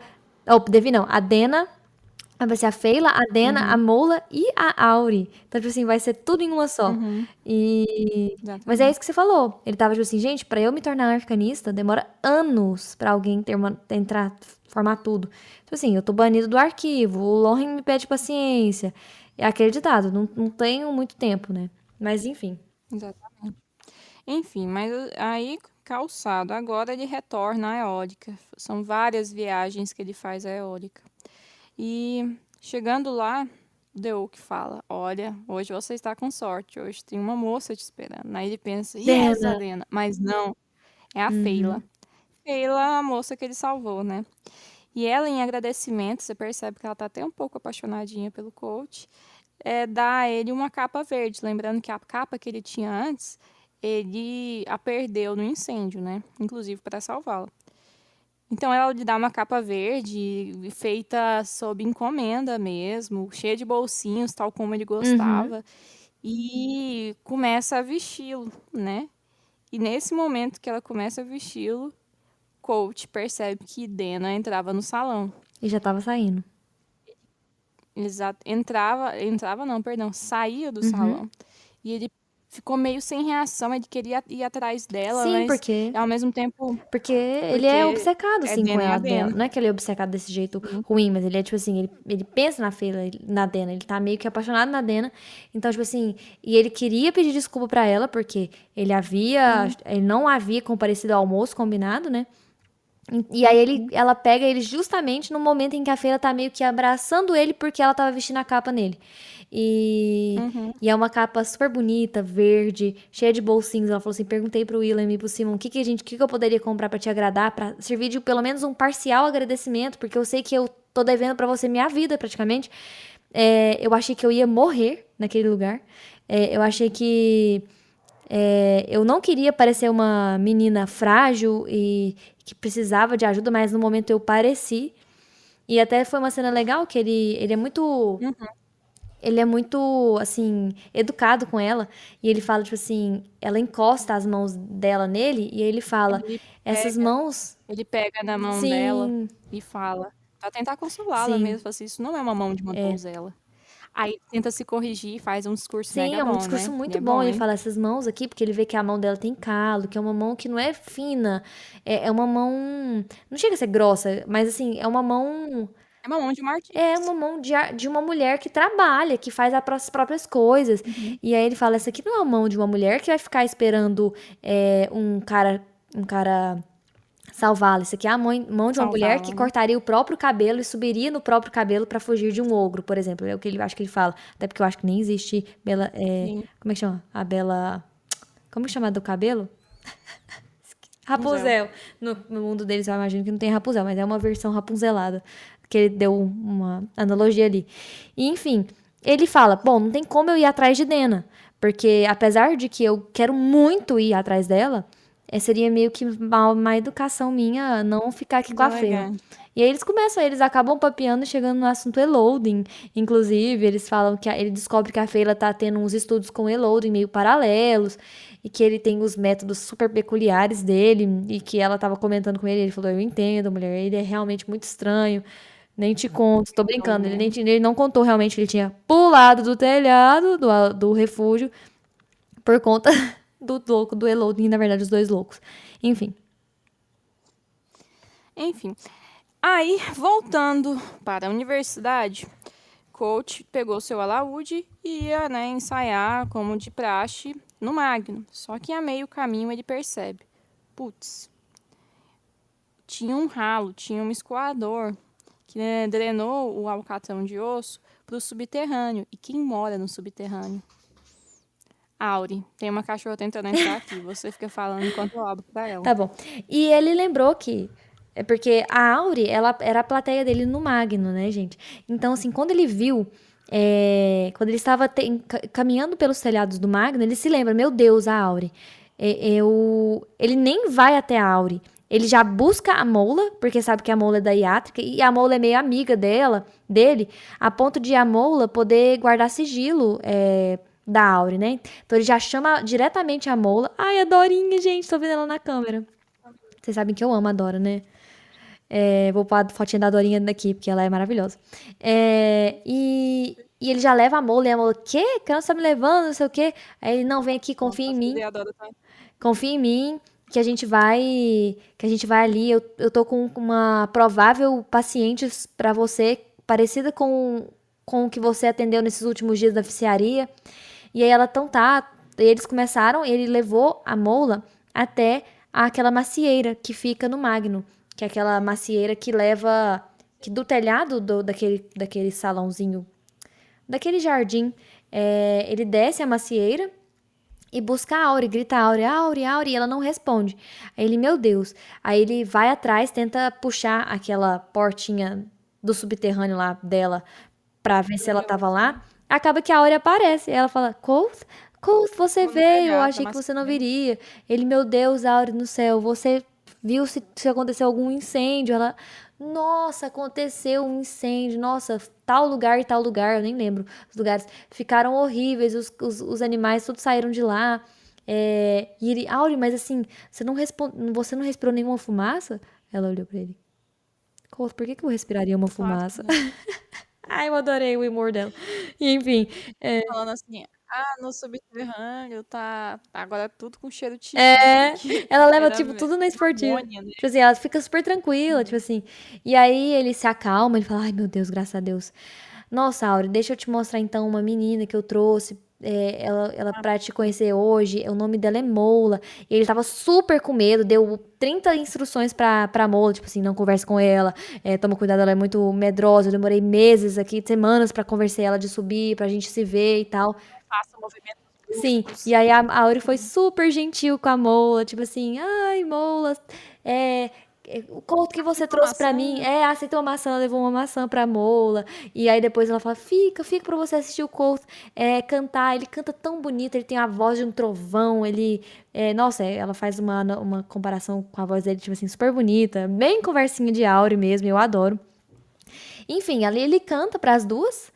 Oh, Devi não, a Dena, vai ser a Feyla, a Dena, a Uhum, Mola e a Auri. Então, tipo assim, vai ser tudo em uma só. uhum, Mas é exatamente. isso que você falou. Ele tava, tipo assim, gente, pra eu me tornar arcanista, demora anos pra alguém entrar, formar tudo. Tipo assim, eu tô banido do arquivo, o Loren me pede paciência. É aquele ditado, não tenho muito tempo, né? Mas enfim. Exatamente. Enfim, mas aí calçado, agora ele retorna à eólica. São várias viagens que ele faz à eólica. E chegando lá, o Deuk fala: Olha, hoje você está com sorte, hoje tem uma moça te esperando. Aí ele pensa: Yes, Dena. Adena. Mas não, é a Feyla. Uhum. Feyla, a moça que ele salvou, né? E ela, em agradecimento, você percebe que ela tá até um pouco apaixonadinha pelo coach, dá a ele uma capa verde. Lembrando que a capa que ele tinha antes, ele a perdeu no incêndio, né? Inclusive para salvá-la. Então ela lhe dá uma capa verde, feita sob encomenda mesmo, cheia de bolsinhos, tal como ele Uhum. gostava, e começa a vesti-lo, né? E nesse momento que ela começa a vesti-lo, Coach percebe que Dena entrava no salão. E já tava saindo. Exato. Entrava não, perdão, saía do Uhum. salão. E ele ficou meio sem reação, ele queria ir atrás dela, Sim, mas porque ao mesmo tempo, Porque ele é porque obcecado, é assim, com Dena é a ela dela. Dena. Não é que ele é obcecado desse jeito Sim. ruim, mas ele é, tipo assim, ele pensa na Feyla, na Dena. Ele tá meio que apaixonado na Dena. Então, tipo assim, e ele queria pedir desculpa pra ela, porque Sim. ele não havia comparecido ao almoço combinado, né? E aí Uhum. ela pega ele justamente no momento em que a Feyla tá meio que abraçando ele porque ela tava vestindo a capa nele. E, Uhum. e é uma capa super bonita, verde, cheia de bolsinhos. Ela falou assim: perguntei pro William e pro Simon o que eu poderia comprar pra te agradar, pra servir de pelo menos um parcial agradecimento, porque eu sei que eu tô devendo pra você minha vida praticamente. Eu achei que eu ia morrer naquele lugar. Eu achei que eu não queria parecer uma menina frágil e que precisava de ajuda, mas no momento eu pareci. E até foi uma cena legal que ele é muito. Uhum. Ele é muito, assim, educado com ela. E ele fala, tipo assim, ela encosta as mãos dela nele e ele fala: Ele essas pega, mãos. ele pega na mão dela Sim, e fala, pra tentar consolá-la sim. mesmo, fala assim, isso não é uma mão de uma donzela. Aí tenta se corrigir e faz um discurso Sim, mega é um bom, discurso né? E muito é bom bom, ele hein? falar essas mãos aqui, porque ele vê que a mão dela tem calo, que é uma mão que não é fina, é uma mão, não chega a ser grossa, mas assim, É uma mão de uma é uma artista. mão de uma mulher que trabalha, que faz as próprias coisas. Uhum. E aí ele fala, essa aqui não é a mão de uma mulher que vai ficar esperando um cara salvá-la. Isso aqui é a mão de uma mulher que Salvá-la, né? cortaria o próprio cabelo e subiria no próprio cabelo pra fugir de um ogro, por exemplo. É o que ele acho que ele fala. Até porque eu acho que nem existe Sim. como é que chama? A Bela, como que chama do cabelo? Rapunzel. Rapunzel. No mundo deles eu imagino que não tem Rapunzel, mas é uma versão rapunzelada. Que ele deu uma analogia ali. E, enfim, ele fala: bom, não tem como eu ir atrás de Dena. Porque apesar de que eu quero muito ir atrás dela, seria meio que má educação minha não ficar aqui com a Fê, né? Deselegante. E aí eles acabam papeando e chegando no assunto Eloding. Inclusive, eles falam que ele descobre que a Feyla tá tendo uns estudos com Eloding meio paralelos e que ele tem os métodos super peculiares dele e que ela tava comentando com ele, ele falou: "Eu entendo, mulher, ele é realmente muito estranho. Nem te conto, tô Então, brincando. né? Ele não contou realmente que ele tinha pulado do telhado do refúgio por conta do louco, do Eloding, na verdade, os dois loucos. Enfim. Enfim. Aí, voltando para a universidade, Coach pegou seu alaúde e ia, né, ensaiar como de praxe no Magno. Só que a meio caminho ele percebe: putz, tinha um ralo, tinha um escoador que, né, drenou o alcatrão de osso para o subterrâneo. E quem mora no subterrâneo? Auri, tem uma cachorra tentando entrar aqui. Você fica falando enquanto eu abro para ela. Tá bom. E ele lembrou que. É porque a Auri, ela era a plateia dele no Magno, né, gente? Então, assim, quando ele viu. Quando ele estava caminhando pelos telhados do Magno, ele se lembra: meu Deus, a Auri. Ele nem vai até a Auri. Ele já busca a Mola, porque sabe que a Mola é da Iátrica, e a Mola é meio amiga dele, a ponto de a Mola poder guardar sigilo da Auri, né? Então ele já chama diretamente a Mola. Ai, a Dorinha, gente, tô vendo ela na câmera. Vocês sabem que eu amo a Dora, né? Vou pôr a fotinha da Dorinha daqui, porque ela é maravilhosa. E ele já leva a Mola, e a Mola, quê? Que você tá me levando, não sei o quê. Aí ele, não, vem aqui, confia em mim. Confia em mim, que a gente vai ali. Eu tô com uma provável paciente pra você, parecida com o que você atendeu nesses últimos dias da oficiaria. E aí ela, então tá. E eles começaram, ele levou a Mola até aquela macieira que fica no Magno, que é aquela macieira que leva que do telhado daquele salãozinho, daquele jardim, ele desce a macieira e busca a Auri, grita Auri, Auri, Auri, e ela não responde. Aí ele, meu Deus. Aí ele vai atrás, tenta puxar aquela portinha do subterrâneo lá dela pra ver se ela tava lá. Acaba que a Auri aparece. E ela fala, Colt, você Vou no veio, eu telhado da achei que você não macieira. viria. Ele, meu Deus, Auri no céu, você viu se aconteceu algum incêndio? Ela, nossa, aconteceu um incêndio, nossa, tal lugar e tal lugar, eu nem lembro os lugares, ficaram horríveis, os animais todos saíram de lá. E ele, Auri, mas assim, você não respirou nenhuma fumaça? Ela olhou pra ele. Colt, por que eu respiraria uma Clássico, fumaça? né? Ai, eu adorei o humor dela. E, enfim, Falando assim, no subterrâneo tá agora tudo com cheiro de xixi, é, porque ela leva, era tipo, tudo na esportiva. amônia, né? Tipo assim, ela fica super tranquila, tipo Uhum. assim. E aí ele se acalma, ele fala, ai meu Deus, graças a Deus. Nossa, Áurea, deixa eu te mostrar então uma menina que eu trouxe. Ela pra te conhecer hoje, o nome dela é Mola. E ele tava super com medo, deu 30 instruções pra Mola, tipo assim, não converse com ela, toma cuidado, ela é muito medrosa. Eu demorei meses aqui, semanas pra convencer ela de subir, pra gente se ver e tal. Não faça movimentos Sim, e bruscos. aí a Auri foi super gentil com a Mola, tipo assim, ai, Mola, o conto que você Aceita uma trouxe pra mim, maçã? aceitou uma maçã, ela levou uma maçã pra Mola, e aí depois ela fala, fica pra você assistir o conto, cantar, ele canta tão bonito, ele tem a voz de um trovão, nossa, ela faz uma comparação com a voz dele, tipo assim, super bonita, bem conversinha de Auri mesmo, eu adoro. Enfim, ali ele canta para as duas.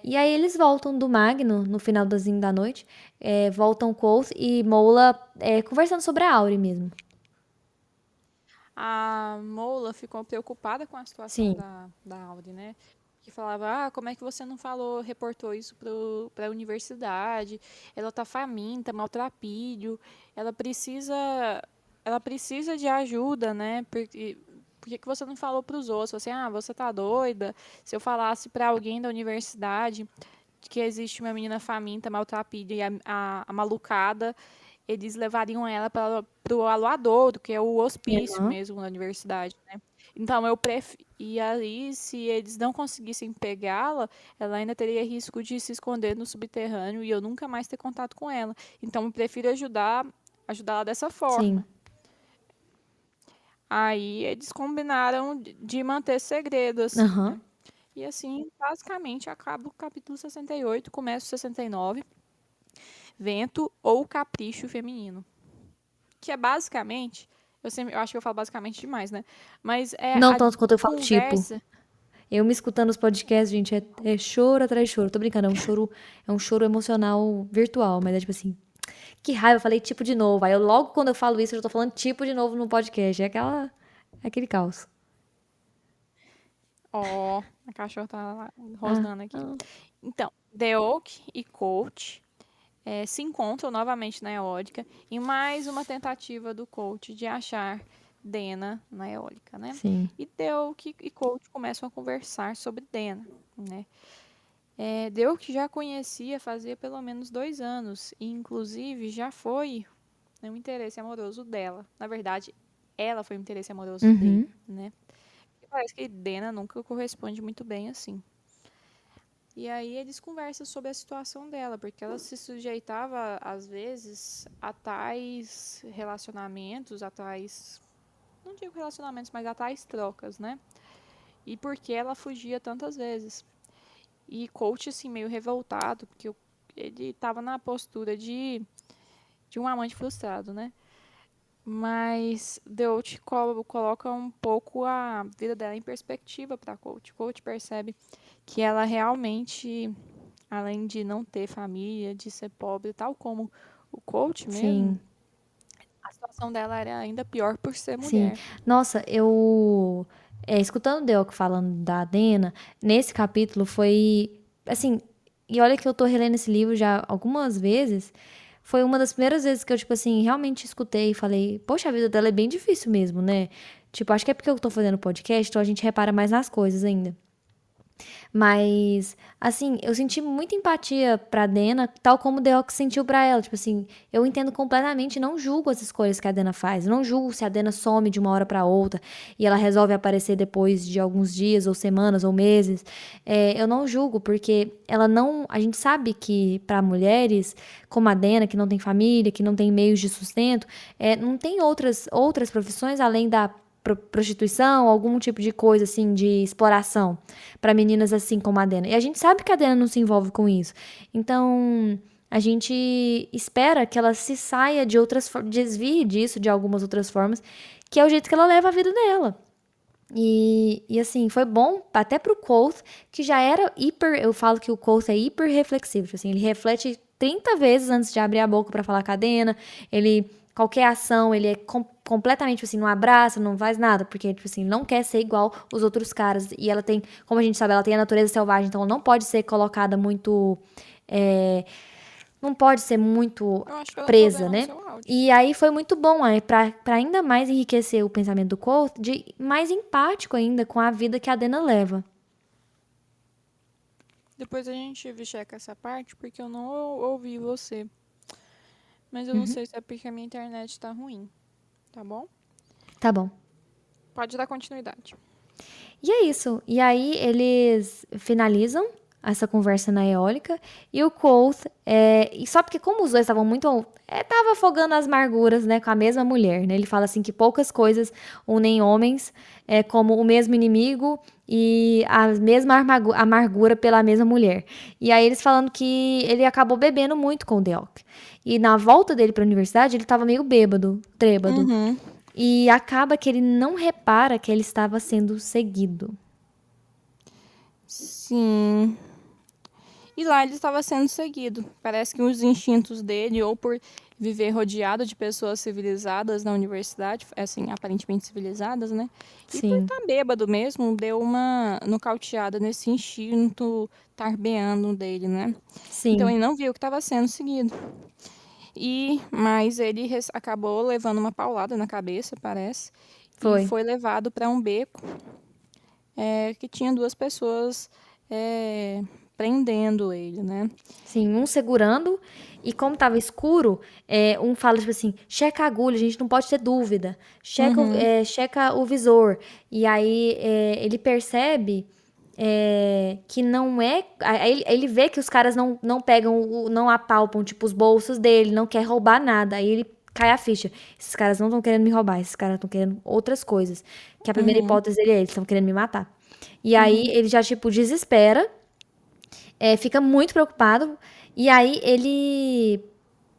E aí eles voltam do Magno no finalzinho da noite. Voltam Colt e Mola conversando sobre a Auri mesmo. A Mola ficou preocupada com a situação Sim, da Audi, né? Que falava, como é que você não falou, reportou isso para a universidade? Ela tá faminta, maltrapilho, ela precisa, ela precisa de ajuda, né? Por que você não falou para os outros? Assim, você tá doida? Se eu falasse para alguém da universidade que existe uma menina faminta, maltrapilha e a malucada, eles levariam ela para o Aluadouro, que é o hospício aham, mesmo na universidade, né? Então eu prefiro. E aí, se eles não conseguissem pegá-la, ela ainda teria risco de se esconder no subterrâneo e eu nunca mais ter contato com ela. Então eu prefiro ajudá-la dessa sim, forma. Aí eles combinaram de manter segredo, assim, aham, né? E assim, basicamente, acaba o capítulo 68, começa o 69. vento ou capricho feminino. Que é basicamente, eu acho que eu falo basicamente demais, né? Mas é Não a tanto quanto eu falo tipo. conversa. Eu me escutando os podcasts, gente, é choro atrás de choro. Tô brincando, é um choro emocional virtual, mas é tipo assim, que raiva, eu falei tipo de novo. Aí eu logo quando eu falo isso, eu já tô falando tipo de novo no podcast. É aquele caos. Ó, a cachorra tá lá Ah, rosnando aqui. ah, Então, The Oak e Coach se encontram novamente na eólica em mais uma tentativa do Coach de achar Dena na eólica, né? sim. E The Oak e Coach começam a conversar sobre Dena, né? The Oak já conhecia fazia pelo menos 2 anos e, inclusive, já foi um interesse amoroso dela. Na verdade, ela foi um interesse amoroso dele, Uhum. né? E parece que Dena nunca corresponde muito bem assim. E aí eles conversam sobre a situação dela, porque ela se sujeitava, às vezes, a tais relacionamentos, a tais. Não digo relacionamentos, mas a tais trocas, né? E porque ela fugia tantas vezes. E coach, assim, meio revoltado, porque ele estava na postura de um amante frustrado, né? Mas Deutsch coloca um pouco a vida dela em perspectiva para Coach. Coach percebe que ela realmente, além de não ter família, de ser pobre, tal como o Coach mesmo, Sim, a situação dela era ainda pior por ser sim. mulher. Nossa, escutando o Delco falando da Dena, nesse capítulo foi. Assim, e olha que eu tô relendo esse livro já algumas vezes. Foi uma das primeiras vezes que eu, tipo assim, realmente escutei e falei, poxa, a vida dela é bem difícil mesmo, né? Tipo, acho que é porque eu tô fazendo podcast, então a gente repara mais nas coisas ainda. Mas, assim, eu senti muita empatia pra Dena, tal como o Deox sentiu pra ela. Tipo assim, eu entendo completamente, não julgo as escolhas que a Dena faz. Eu não julgo se a Dena some de uma hora pra outra e ela resolve aparecer depois de alguns dias, ou semanas, ou meses. Eu não julgo, porque ela não. A gente sabe que pra mulheres, como a Dena, que não tem família, que não tem meios de sustento, não tem outras profissões além da prostituição, algum tipo de coisa assim, de exploração para meninas assim como a Dena. E a gente sabe que a Dena não se envolve com isso. Então, a gente espera que ela se saia de outras formas, desvie disso de algumas outras formas, que é o jeito que ela leva a vida dela. E assim, foi bom até pro Quoth, que já era hiper. Eu falo que o Quoth é hiper reflexivo. Tipo assim, ele reflete 30 vezes antes de abrir a boca para falar com a Dena. Ele. Qualquer ação, ele é completamente, tipo assim, não abraça, não faz nada, porque, tipo assim, não quer ser igual os outros caras. E ela tem, como a gente sabe, ela tem a natureza selvagem, então ela não pode ser colocada muito. é, não pode ser muito Eu acho que eu tô presa, vendo no né? seu áudio. E aí foi muito bom, pra ainda mais enriquecer o pensamento do Colt, de mais empático ainda com a vida que a Dena leva. Depois a gente checa essa parte, porque eu não ouvi você. Mas eu não Uhum. sei se é porque a minha internet tá ruim, tá bom? Tá bom. Pode dar continuidade. E é isso. E aí eles finalizam essa conversa na eólica e o Colt, e só porque como os dois estavam muito, tava afogando as amarguras, né, com a mesma mulher, né? Ele fala assim que poucas coisas unem homens, como o mesmo inimigo e a mesma amargura pela mesma mulher. E aí eles falando que ele acabou bebendo muito com o Delk. E na volta dele para a universidade, ele tava meio bêbado, trêbado. Uhum. E acaba que ele não repara que ele estava sendo seguido. Sim. E lá ele estava sendo seguido. Parece que os instintos dele, ou por viver rodeado de pessoas civilizadas na universidade, assim, aparentemente civilizadas, né? E por Sim, estar bêbado mesmo, deu uma nocauteada nesse instinto tarbeando dele, né? Então sim, ele não viu que estava sendo seguido. Mas ele acabou levando uma paulada na cabeça, parece, e foi. foi levado para um beco que tinha 2 pessoas é, prendendo ele, né? Sim, um segurando e como tava escuro, um fala tipo assim, checa a agulha, a gente não pode ter dúvida. Uhum. Checa o visor. E aí ele percebe que não é. Aí ele vê que os caras não pegam, não apalpam, tipo, os bolsos dele, não quer roubar nada. Aí ele cai a ficha. Esses caras não estão querendo me roubar, esses caras estão querendo outras coisas. Que a primeira Uhum. hipótese dele eles estão querendo me matar. E aí Uhum. ele já, tipo, desespera, fica muito preocupado. E aí ele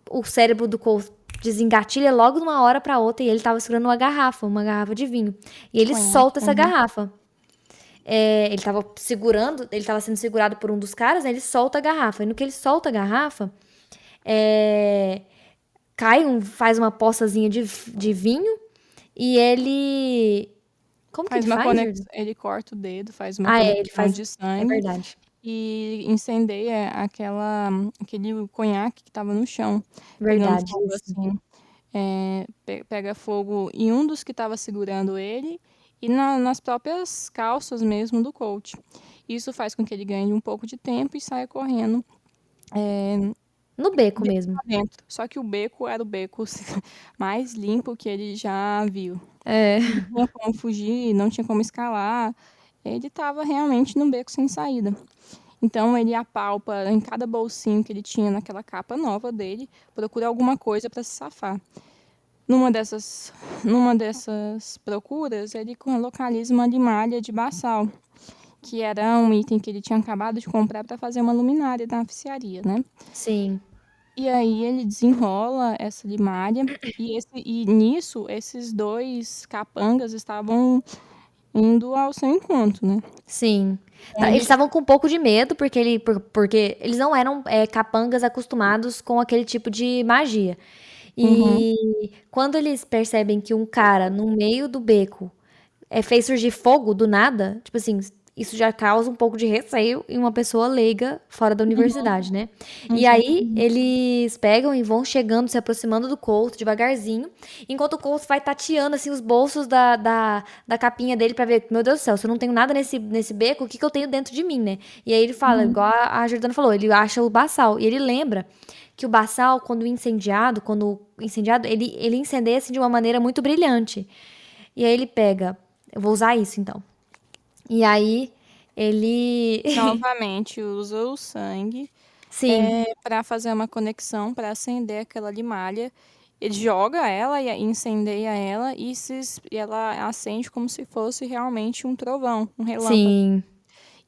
o cérebro do Colt desengatilha logo de uma hora pra outra e ele tava segurando uma garrafa de vinho. E ele Conhaque. solta essa garrafa. Ele tava sendo segurado por um dos caras, né? Ele solta a garrafa. E no que ele solta a garrafa, é, faz uma poçazinha de vinho e ele. Como que Faz ele uma faz, Júlio? conexão, ele corta o dedo, faz uma Ele conexão faz. de É sangue verdade. e incendeia aquele conhaque que estava no chão, pegando Verdade, fogo isso. assim. Pega fogo em um dos que estava segurando ele e nas próprias calças mesmo do coach. Isso faz com que ele ganhe um pouco de tempo e saia correndo No beco beco mesmo. adentro. Só que o beco era o beco mais limpo que ele já viu. É. Não tinha como fugir, não tinha como escalar. Ele estava realmente num beco sem saída. Então ele apalpa em cada bolsinho que ele tinha naquela capa nova dele, procura alguma coisa para se safar. Numa dessas procuras, ele localiza uma limalha de baçal, que era um item que ele tinha acabado de comprar para fazer uma luminária da oficiaria, né? Sim. E aí ele desenrola essa limalha e nisso esses dois capangas estavam indo ao seu encontro, né? Sim. Então Eles ele estavam com um pouco de medo, porque eles não eram capangas acostumados com aquele tipo de magia. Uhum. E quando eles percebem que um cara no meio do beco fez surgir fogo do nada, tipo assim, isso já causa um pouco de receio em uma pessoa leiga fora da universidade, né? E aí Exatamente. eles pegam e vão chegando, se aproximando do Colt devagarzinho, enquanto o Colt vai tateando assim os bolsos da capinha dele pra ver, meu Deus do céu, se eu não tenho nada nesse beco, o que que eu tenho dentro de mim, né? E aí ele fala, Uhum. igual a Jordana falou, ele acha o baçal, e ele lembra que o baçal, quando incendiado, ele incendeia assim, de uma maneira muito brilhante. E aí ele pega, eu vou usar isso então. E aí ele. Novamente usa o sangue Sim, para fazer uma conexão, para acender aquela limalha. Ele joga ela e incendeia ela e ela acende como se fosse realmente um trovão, um relâmpago. sim,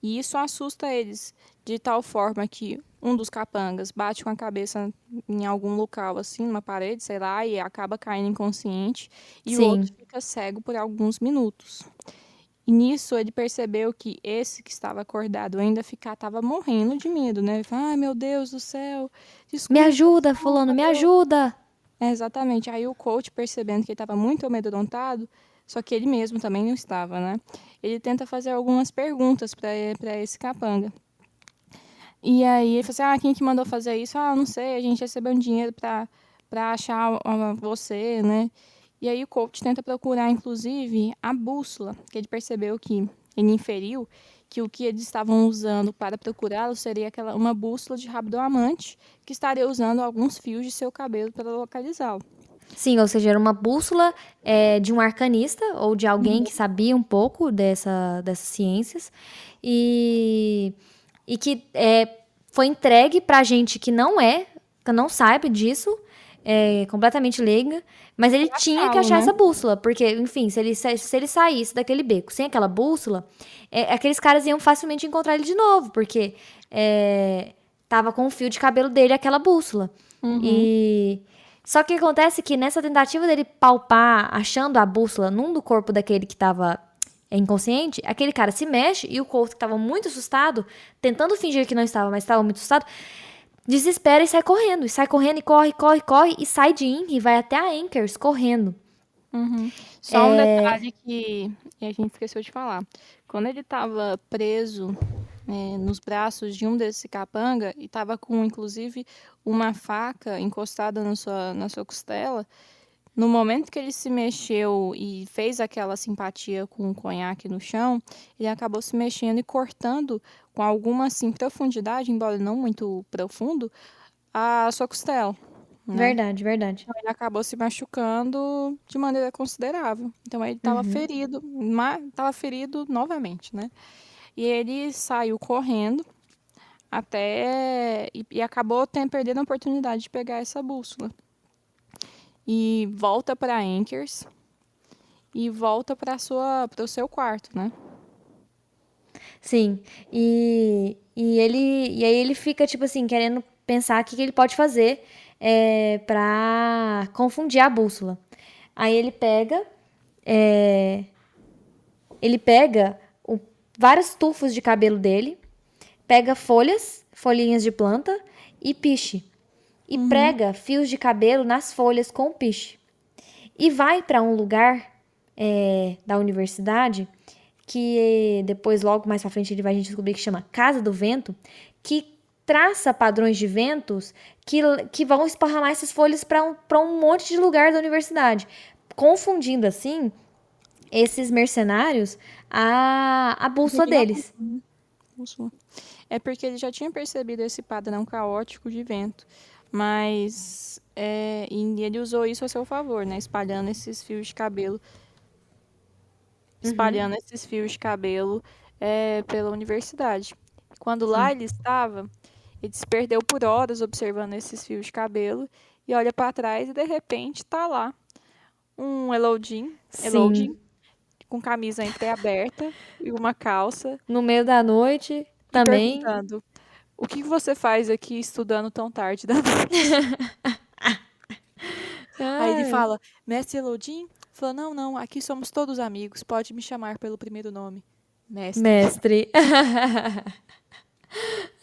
E isso assusta eles de tal forma que um dos capangas bate com a cabeça em algum local, assim, numa parede, sei lá, e acaba caindo inconsciente, e o outro sim, fica cego por alguns minutos. E nisso ele percebeu que esse que estava acordado ainda estava morrendo de medo, né? Ele fala, ai meu Deus do céu, me desculpa, ajuda, fulano, desculpa, me Deus. ajuda. Exatamente. Aí o coach, percebendo que ele estava muito amedrontado, só que ele mesmo também não estava, né? Ele tenta fazer algumas perguntas para esse capanga. E aí ele falou assim, quem que mandou fazer isso? Não sei, a gente recebeu um dinheiro para achar você, né? E aí o coach tenta procurar, inclusive, a bússola, que ele percebeu que ele inferiu que o que eles estavam usando para procurá-lo seria uma bússola de rabo do amante, que estaria usando alguns fios de seu cabelo para localizá-lo. Sim, ou seja, era uma bússola de um arcanista ou de alguém que sabia um pouco dessas ciências e, e que foi entregue pra gente que não sabe disso, completamente leiga, mas ele tinha que Achá-lo, achar né? essa bússola, porque, enfim, se ele saísse daquele beco sem aquela bússola, aqueles caras iam facilmente encontrar ele de novo, porque tava com o fio de cabelo dele aquela bússola. Uhum. E só que acontece que nessa tentativa dele palpar, achando a bússola num do corpo daquele que tava inconsciente, aquele cara se mexe e o Colt, que tava muito assustado, tentando fingir que não estava, mas estava muito assustado, desespera e sai correndo e corre, corre, corre e sai de Inri e vai até a Anchors correndo. Uhum. Só um detalhe que a gente esqueceu de falar. Quando ele estava preso nos braços de um desse capanga e estava com, inclusive, uma faca encostada na sua costela, no momento que ele se mexeu e fez aquela simpatia com o conhaque no chão, ele acabou se mexendo e cortando com alguma assim, profundidade, embora não muito profundo, a sua costela, né? Verdade, verdade. Então, ele acabou se machucando de maneira considerável. Então ele Uhum. estava ferido novamente, né? E ele saiu correndo e acabou perdendo a oportunidade de pegar essa bússola. E volta para Anchors e volta para o seu quarto, né? Sim. E aí ele fica, tipo assim, querendo pensar o que ele pode fazer pra confundir a bússola. Aí ele pega vários tufos de cabelo dele, pega folhinhas de planta e piche. E Uhum. prega fios de cabelo nas folhas com o piche. E vai para um lugar da universidade que depois, logo mais pra frente, a gente descobrir que chama Casa do Vento, que traça padrões de ventos que vão esparramar essas folhas para um monte de lugar da universidade, confundindo assim esses mercenários a bússola Seguindo a deles. bússola. É porque ele já tinha percebido esse padrão caótico de vento, mas e ele usou isso a seu favor, né? Espalhando esses fios de cabelo pela universidade. Quando lá Sim. ele estava, ele se perdeu por horas observando esses fios de cabelo e olha para trás e de repente tá lá um Elodin Sim. com camisa entreaberta e uma calça No meio da noite e também. perguntando: "O que você faz aqui estudando tão tarde da noite?" Aí ele Ai, fala: "Mestre Elodin?" Falou: "Não, não, aqui somos todos amigos, pode me chamar pelo primeiro nome, mestre." mestre.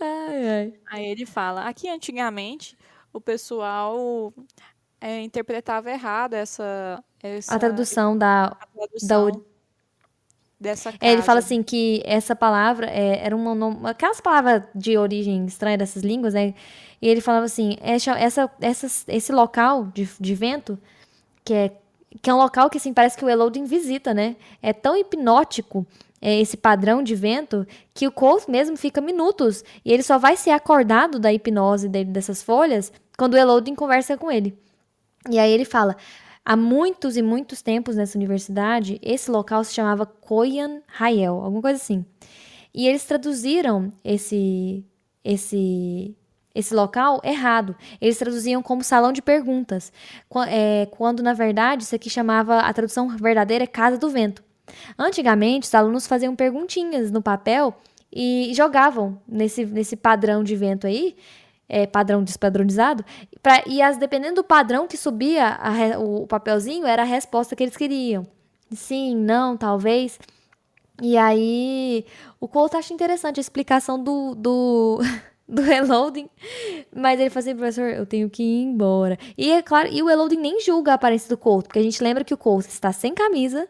Ai, ai. Aí ele fala: "Aqui antigamente o pessoal interpretava errado A essa tradução da, a da tradução dessa ele fala casa." assim que essa palavra era aquelas palavras de origem estranha dessas línguas, né? E ele falava assim, esse local de vento, que é, que é um local que assim, parece que o Elodin visita, né? É tão hipnótico esse padrão de vento que o Colt mesmo fica minutos e ele só vai ser acordado da hipnose dele dessas folhas quando o Elodin conversa com ele. E aí ele fala, há muitos e muitos tempos nessa universidade, esse local se chamava Koyan Hayel, alguma coisa assim. E eles traduziram esse local errado. Eles traduziam como salão de perguntas, quando na verdade isso aqui chamava, a tradução verdadeira é Casa do Vento. Antigamente, os alunos faziam perguntinhas no papel e jogavam nesse padrão de vento aí, padrão despadronizado, dependendo do padrão que subia o papelzinho, era a resposta que eles queriam. Sim, não, talvez. E aí, o Couto acha interessante a explicação do Reloading, mas ele fala assim, professor, eu tenho que ir embora. E é claro, e o Reloading nem julga a aparência do Couto, porque a gente lembra que o Couto está sem camisa,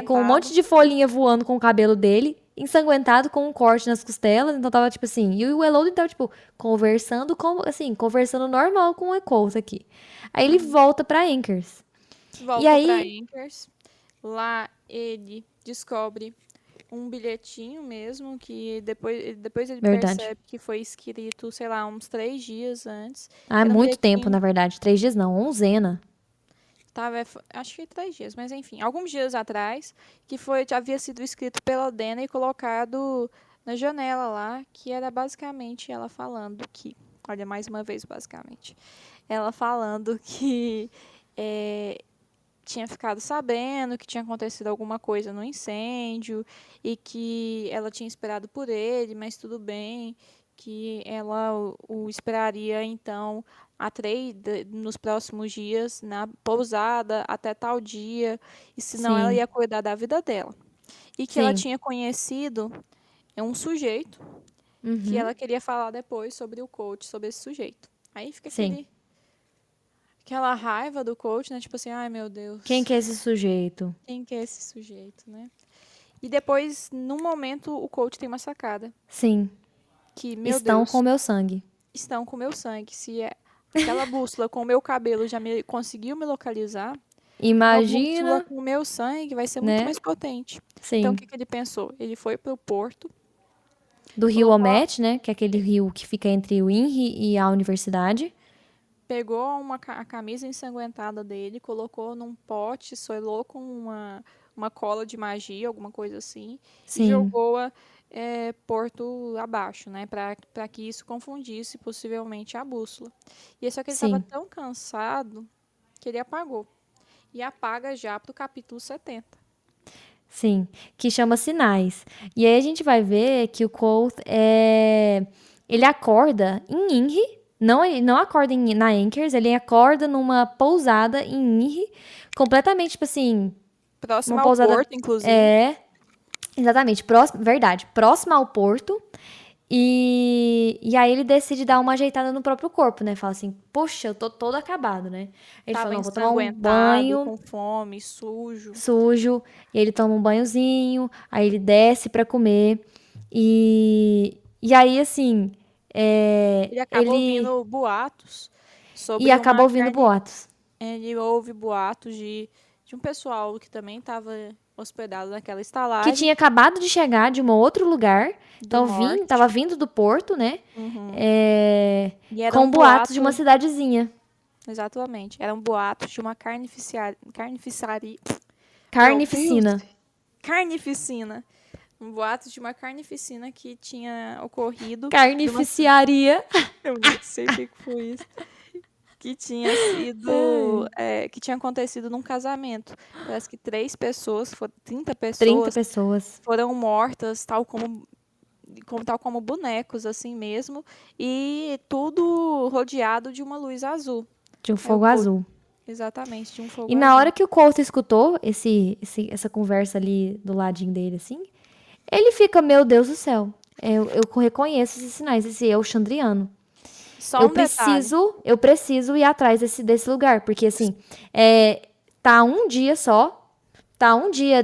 com um monte Ensanguentado. de folhinha voando com o cabelo dele, ensanguentado com um corte nas costelas, então tava tipo assim, e o Elodie tava tipo conversando normal com o Echoes aqui. Aí ele Uhum. volta pra Anchors. E Volta para aí, Anchors. Lá ele descobre um bilhetinho mesmo que depois ele verdade. percebe que foi escrito, sei lá, uns 3 dias antes. Ah, Que era um muito tempo, bilhetinho. na verdade. 3 dias não, onzena. Tava, acho que 3 dias, mas enfim, alguns dias atrás, que já havia sido escrito pela Dena e colocado na janela lá, que era basicamente ela falando que, olha, mais uma vez, basicamente, ela falando que é, tinha ficado sabendo que tinha acontecido alguma coisa no incêndio e que ela tinha esperado por ele, mas tudo bem, que ela o esperaria então nos próximos dias na pousada até tal dia, e senão ela Sim, ia cuidar da vida dela. E que ela sim. tinha conhecido um sujeito que Uhum, ela queria falar depois sobre o coach, sobre esse sujeito. Aí fica sim. aquela raiva do coach, né? Tipo assim, ai meu Quem Deus, que é esse sujeito? quem que é esse sujeito, né? E depois, num momento, o coach tem uma sacada. Sim. Que, meu Estão com Deus, o meu sangue. estão com o meu sangue. Se aquela bússola com o meu cabelo conseguiu me localizar, uma bússola Imagina, com o meu sangue vai ser muito né? mais potente. Então, o Sim. que, que ele pensou? Ele foi pro porto, Do rio colocou, Omet, né? Que é aquele rio que fica entre o INRI e a universidade. pegou a camisa ensanguentada dele, colocou num pote, selou com uma cola de magia, alguma coisa assim, e Sim, jogou-a porto abaixo, né, para que isso confundisse possivelmente a bússola. E só que ele estava sim, tão cansado que ele apagou. E apaga já para o capítulo 70. sim. Que chama Sinais. E aí a gente vai ver que o Colt ele acorda em INRI Não, ele não acorda na Anchors, ele acorda numa pousada em Inri, completamente, tipo assim, uma Próximo ao pousada. porto, inclusive. É, exatamente, próximo, verdade, próxima ao porto. E aí ele decide dar uma ajeitada no próprio corpo, né? Fala assim, poxa, eu tô todo acabado, né? Ele fala, Tava não, vou tomar um ensanguentado, banho com fome, sujo. sujo. E ele toma um banhozinho, aí ele desce pra comer. E aí, assim, Ele acaba ele... ouvindo boatos E sobre acaba uma ouvindo carne. boatos. Ele ouve boatos de um pessoal que também estava hospedado naquela Que estalagem tinha acabado de chegar de um outro lugar. do Então, tava norte. vindo do porto, né? Uhum. É, E era com um boatos de uma boato, cidadezinha. exatamente, era um boato de uma carnificiaria. Meu Deus! Carnificina. Carnificina. Um boato de uma carnificina que tinha ocorrido de uma. Carnificiaria. Eu nem sei o que foi isso. Que tinha sido. Que tinha acontecido num casamento. Parece que 30 30 pessoas pessoas. foram mortas, tal como bonecos, assim mesmo. E tudo rodeado de uma luz azul. De um Aí o fogo Colt, azul. exatamente, de um E fogo na azul. hora que o Couto escutou essa conversa ali do ladinho dele, assim, ele fica, meu Deus do céu. Eu reconheço esses sinais, esse é o Chandriano. Só um detalhe. Eu preciso ir atrás desse lugar, porque assim, tá um dia só, tá um dia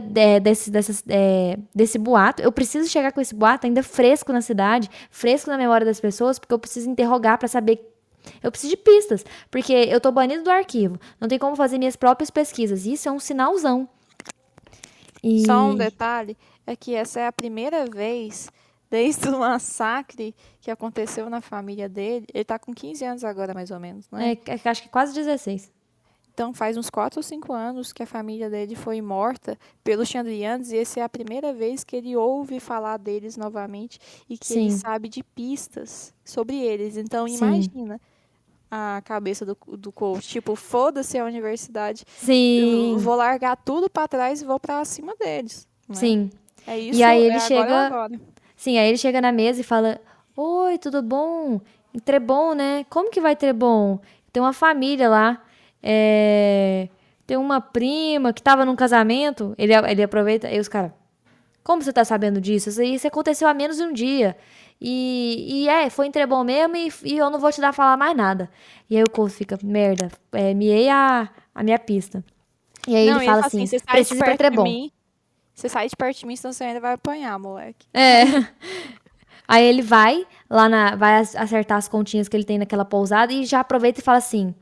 desse boato. Eu preciso chegar com esse boato ainda fresco na cidade, fresco na memória das pessoas, porque eu preciso interrogar pra saber. Eu preciso de pistas, porque eu tô banido do arquivo. Não tem como fazer minhas próprias pesquisas. Isso é um sinalzão. Só um E detalhe é que essa é a primeira vez desde o massacre que aconteceu na família dele. Ele tá com 15 anos agora, mais ou menos, né? acho que quase 16. Então faz uns 4 ou 5 anos que a família dele foi morta pelos Chandrianos e essa é a primeira vez que ele ouve falar deles novamente e que ele Sim, sabe de pistas sobre eles. Então sim, imagina a cabeça do coach, tipo, foda-se a universidade, eu sim, vou largar tudo pra trás e vou pra cima deles, né? sim. É E isso, aí é ele agora ou chega. agora. Sim, aí ele chega na mesa e fala: Oi, tudo bom? Trebon, né? Como que vai Trebon? Tem uma família lá. Tem uma prima que tava num casamento. Ele aproveita. Aí os caras: Como você tá sabendo disso? Isso aconteceu há menos de um dia. Foi em Trebon mesmo e eu não vou te dar falar mais nada. E aí o Couto fica: Merda, miei a minha pista. E aí ele Não, e ele fala fala assim, assim: você sai de Precisa ir pra perto de Trebon. mim, você sai de perto de mim, senão você ainda vai apanhar, moleque. É. Aí ele vai vai acertar as continhas que ele tem naquela pousada e já aproveita e fala assim: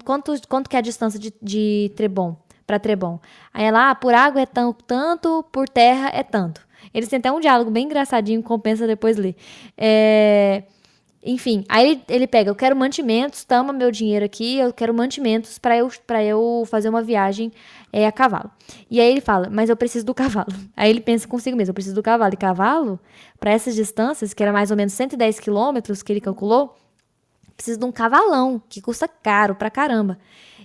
quanto que é a distância de Trebon para Trebon? Aí ela, por água é tanto, por terra é tanto. Eles têm até um diálogo bem engraçadinho, compensa depois ler. Enfim, aí ele pega, eu quero mantimentos, toma meu dinheiro aqui, eu quero mantimentos para eu fazer uma viagem a cavalo. E aí ele fala, mas eu preciso do cavalo. Aí ele pensa consigo mesmo, eu preciso do cavalo. E cavalo, para essas distâncias, que era mais ou menos 110 quilômetros que ele calculou, preciso de um cavalão, que custa caro pra caramba.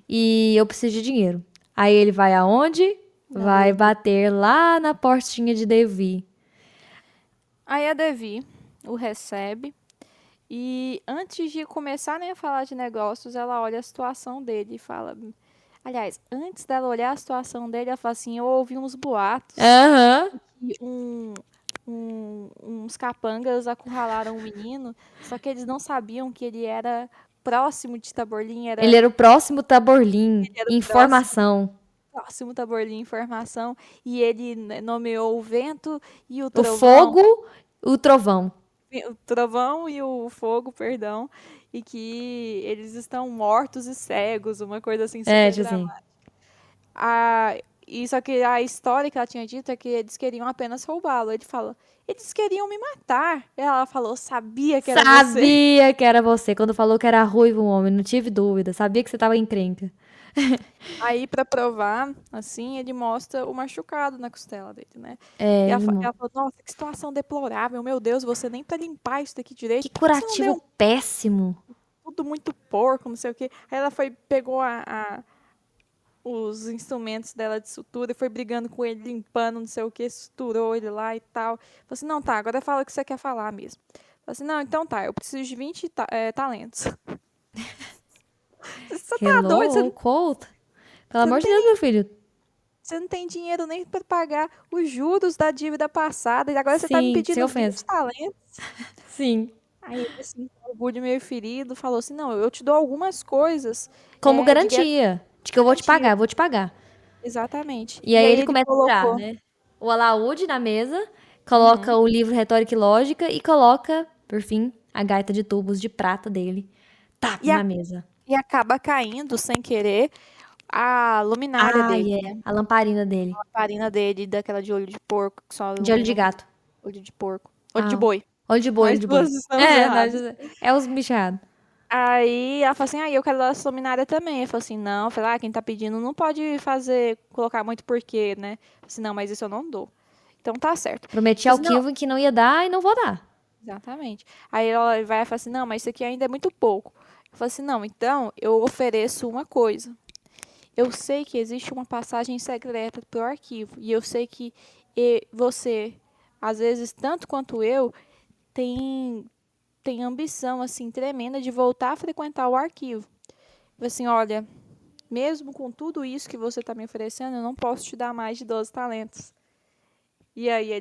E eu preciso de dinheiro. Aí ele vai aonde? Da Vai Devi. bater lá na portinha de Devi. Aí a Devi o recebe e antes de começarem a falar de negócios, ela olha a situação dele e fala. Aliás, antes dela olhar a situação dele, ela fala assim: eu ouvi uns boatos Aham. e uns capangas acurralaram um menino, só que eles não sabiam que ele era próximo de Taborlin, Ele era o próximo Taborlin. ele era o Informação. próximo Taborlin em formação, e ele nomeou o vento e O fogo, o trovão. o trovão e o fogo, perdão, e que eles estão mortos e cegos, uma coisa assim super Tipo assim. dramática. A, e só que a história que ela tinha dito é que eles queriam apenas roubá-lo. Ele falou, eles queriam me matar. Ela falou, sabia que era você. Sabia que era você. Quando falou que era ruivo o homem, não tive dúvida. Sabia que você tava encrenca. Aí, pra provar, assim, ele mostra o machucado na costela dele, né? E ela, Ele, ela falou, nossa, que situação deplorável. Meu Deus, você nem pra limpar isso daqui que direito. Por que você não curativo deu péssimo. tudo muito porco, não sei o quê? Aí ela pegou os instrumentos dela de sutura e foi brigando com ele, limpando, não sei o que, suturou ele lá e tal. Falei assim, não, tá, agora fala o que você quer falar mesmo. assim, não, então tá, eu preciso de 20 talentos. Você tá doido? Hello, Colt? Pelo Você amor não de Deus, tem, meu filho. você não tem dinheiro nem pra pagar os juros da dívida passada, e agora você tá me Sim, sem pedindo ofensa. 20 talentos. Sim. Aí ele, assim, com orgulho meio ferido, falou assim, não, eu te dou algumas coisas Como de garantia de que eu vou te garantia. pagar, eu vou te pagar. Exatamente. E E aí aí ele ele começa a tirar, colocou. né? O alaúde na mesa, coloca Uhum. o livro Retórica e Lógica e coloca, por fim, a gaita de tubos de prata dele. Tá, E, na mesa. e acaba caindo, sem querer, a luminária dele, Ai, é. né? A lamparina dele. A lamparina dele, daquela de olho de porco, que só De olho de ilumina gato. olho de porco. Olho de Ah, boi. olho de boi, olho Nós de boi. duas estamos É, errados. é os bichados. Aí ela falou assim, eu quero essa luminária também. Eu falei assim, não, eu falei, quem tá pedindo não pode colocar muito porquê, né? Eu falei assim, não, mas isso eu não dou. Então tá certo. Eu Prometi falei ao assim, não, Kilvin que não ia dar e não vou dar. exatamente. Aí ela vai e fala assim, não, mas isso aqui ainda é muito pouco. Eu falei assim, não, então eu ofereço uma coisa. Eu sei que existe uma passagem secreta pro arquivo. E eu sei que você, às vezes, tanto quanto eu, tem, tem ambição, assim, tremenda de voltar a frequentar o arquivo. Eu falei assim, olha, mesmo com tudo isso que você está me oferecendo, eu não posso te dar mais de 12 talentos. E aí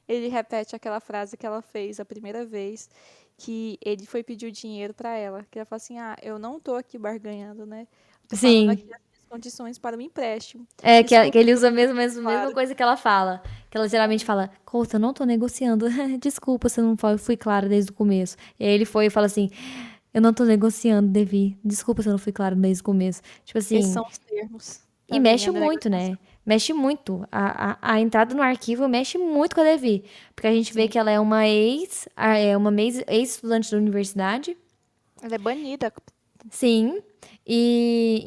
ele repete aquela frase que ela fez a primeira vez, que ele foi pedir o dinheiro para ela. Que ela falou assim, eu não tô aqui barganhando, né? Eu tô falando Sim. aqui as minhas condições para o empréstimo. É, que Desculpa, ele usa a mesma claro. coisa que ela fala. Que ela geralmente fala, Couto, eu não tô negociando. Desculpa se eu não fui clara desde o começo. E aí ele foi e fala assim, eu não tô negociando, Devi. Desculpa se eu não fui clara desde o começo. Tipo Esses assim, são os termos e da mexe minha muito, negociação. né? Mexe muito. A entrada no arquivo mexe muito com a Devi. Porque a gente vê Sim. que ela é uma ex-estudante da universidade. Ela é banida. Sim. E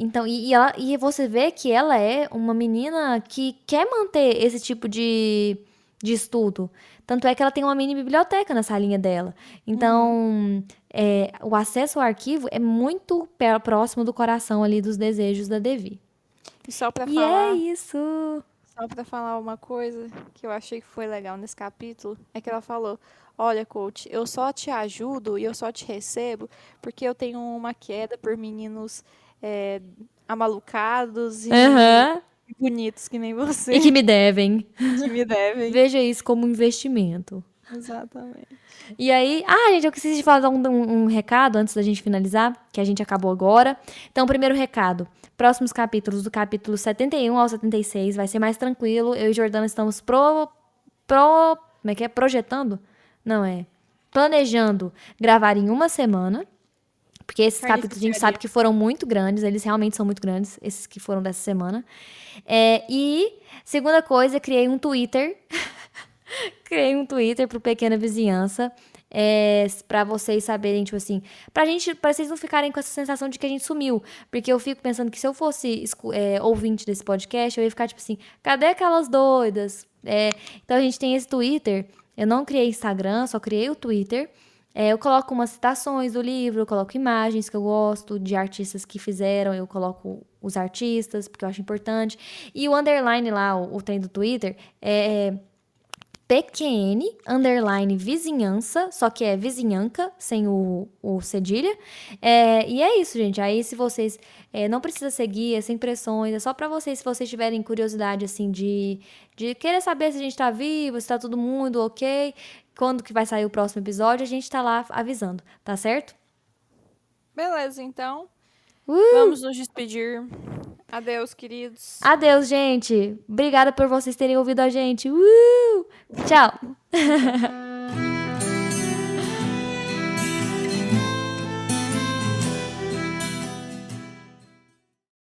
você vê que ela é uma menina que quer manter esse tipo de estudo. Tanto é que ela tem uma mini biblioteca na salinha dela. Uhum. Então, o acesso ao arquivo é muito próximo do coração ali dos desejos da Devi. E só para E é falar, isso. Só para falar uma coisa que eu achei que foi legal nesse capítulo, é que ela falou: Olha, coach, eu só te ajudo e eu só te recebo porque eu tenho uma queda por meninos é, amalucados Aham. e bonitos que nem E que você, me devem. que me devem. Veja isso como um investimento. Exatamente. E aí, gente, eu esqueci de falar um recado antes da gente finalizar, que a gente acabou agora. Então, primeiro recado: próximos capítulos, do capítulo 71 ao 76, vai ser mais tranquilo. Eu e Jordana estamos como é que é? Projetando? Não é. Planejando gravar em uma semana. Porque esses capítulos a gente sabe Carnificaria. que foram muito grandes, eles realmente são muito grandes, esses que foram dessa semana. E, segunda coisa, criei um Twitter. Criei um Twitter pro Pequena Vizinhança. Pra vocês saberem, tipo assim, pra vocês não ficarem com essa sensação de que a gente sumiu. Porque eu fico pensando que se eu fosse ouvinte desse podcast, eu ia ficar tipo assim, cadê aquelas doidas? Então a gente tem esse Twitter. Eu não criei Instagram, só criei o Twitter. Eu coloco umas citações do livro, eu coloco imagens que eu gosto de artistas que fizeram, eu coloco os artistas, porque eu acho importante. E o underline lá, o trem do Twitter, PQN, underline vizinhança, só que é vizinhanca, sem o cedilha. E é isso, gente. Aí, se vocês não precisa seguir, é sem pressões, é só pra vocês, se vocês tiverem curiosidade, assim, de querer saber se a gente tá vivo, se tá todo mundo ok, quando que vai sair o próximo episódio, a gente tá lá avisando, tá certo? Beleza, então. Uh! Vamos nos despedir. Adeus, queridos. Adeus, gente. Obrigada por vocês terem ouvido a gente. Tchau. Tchau.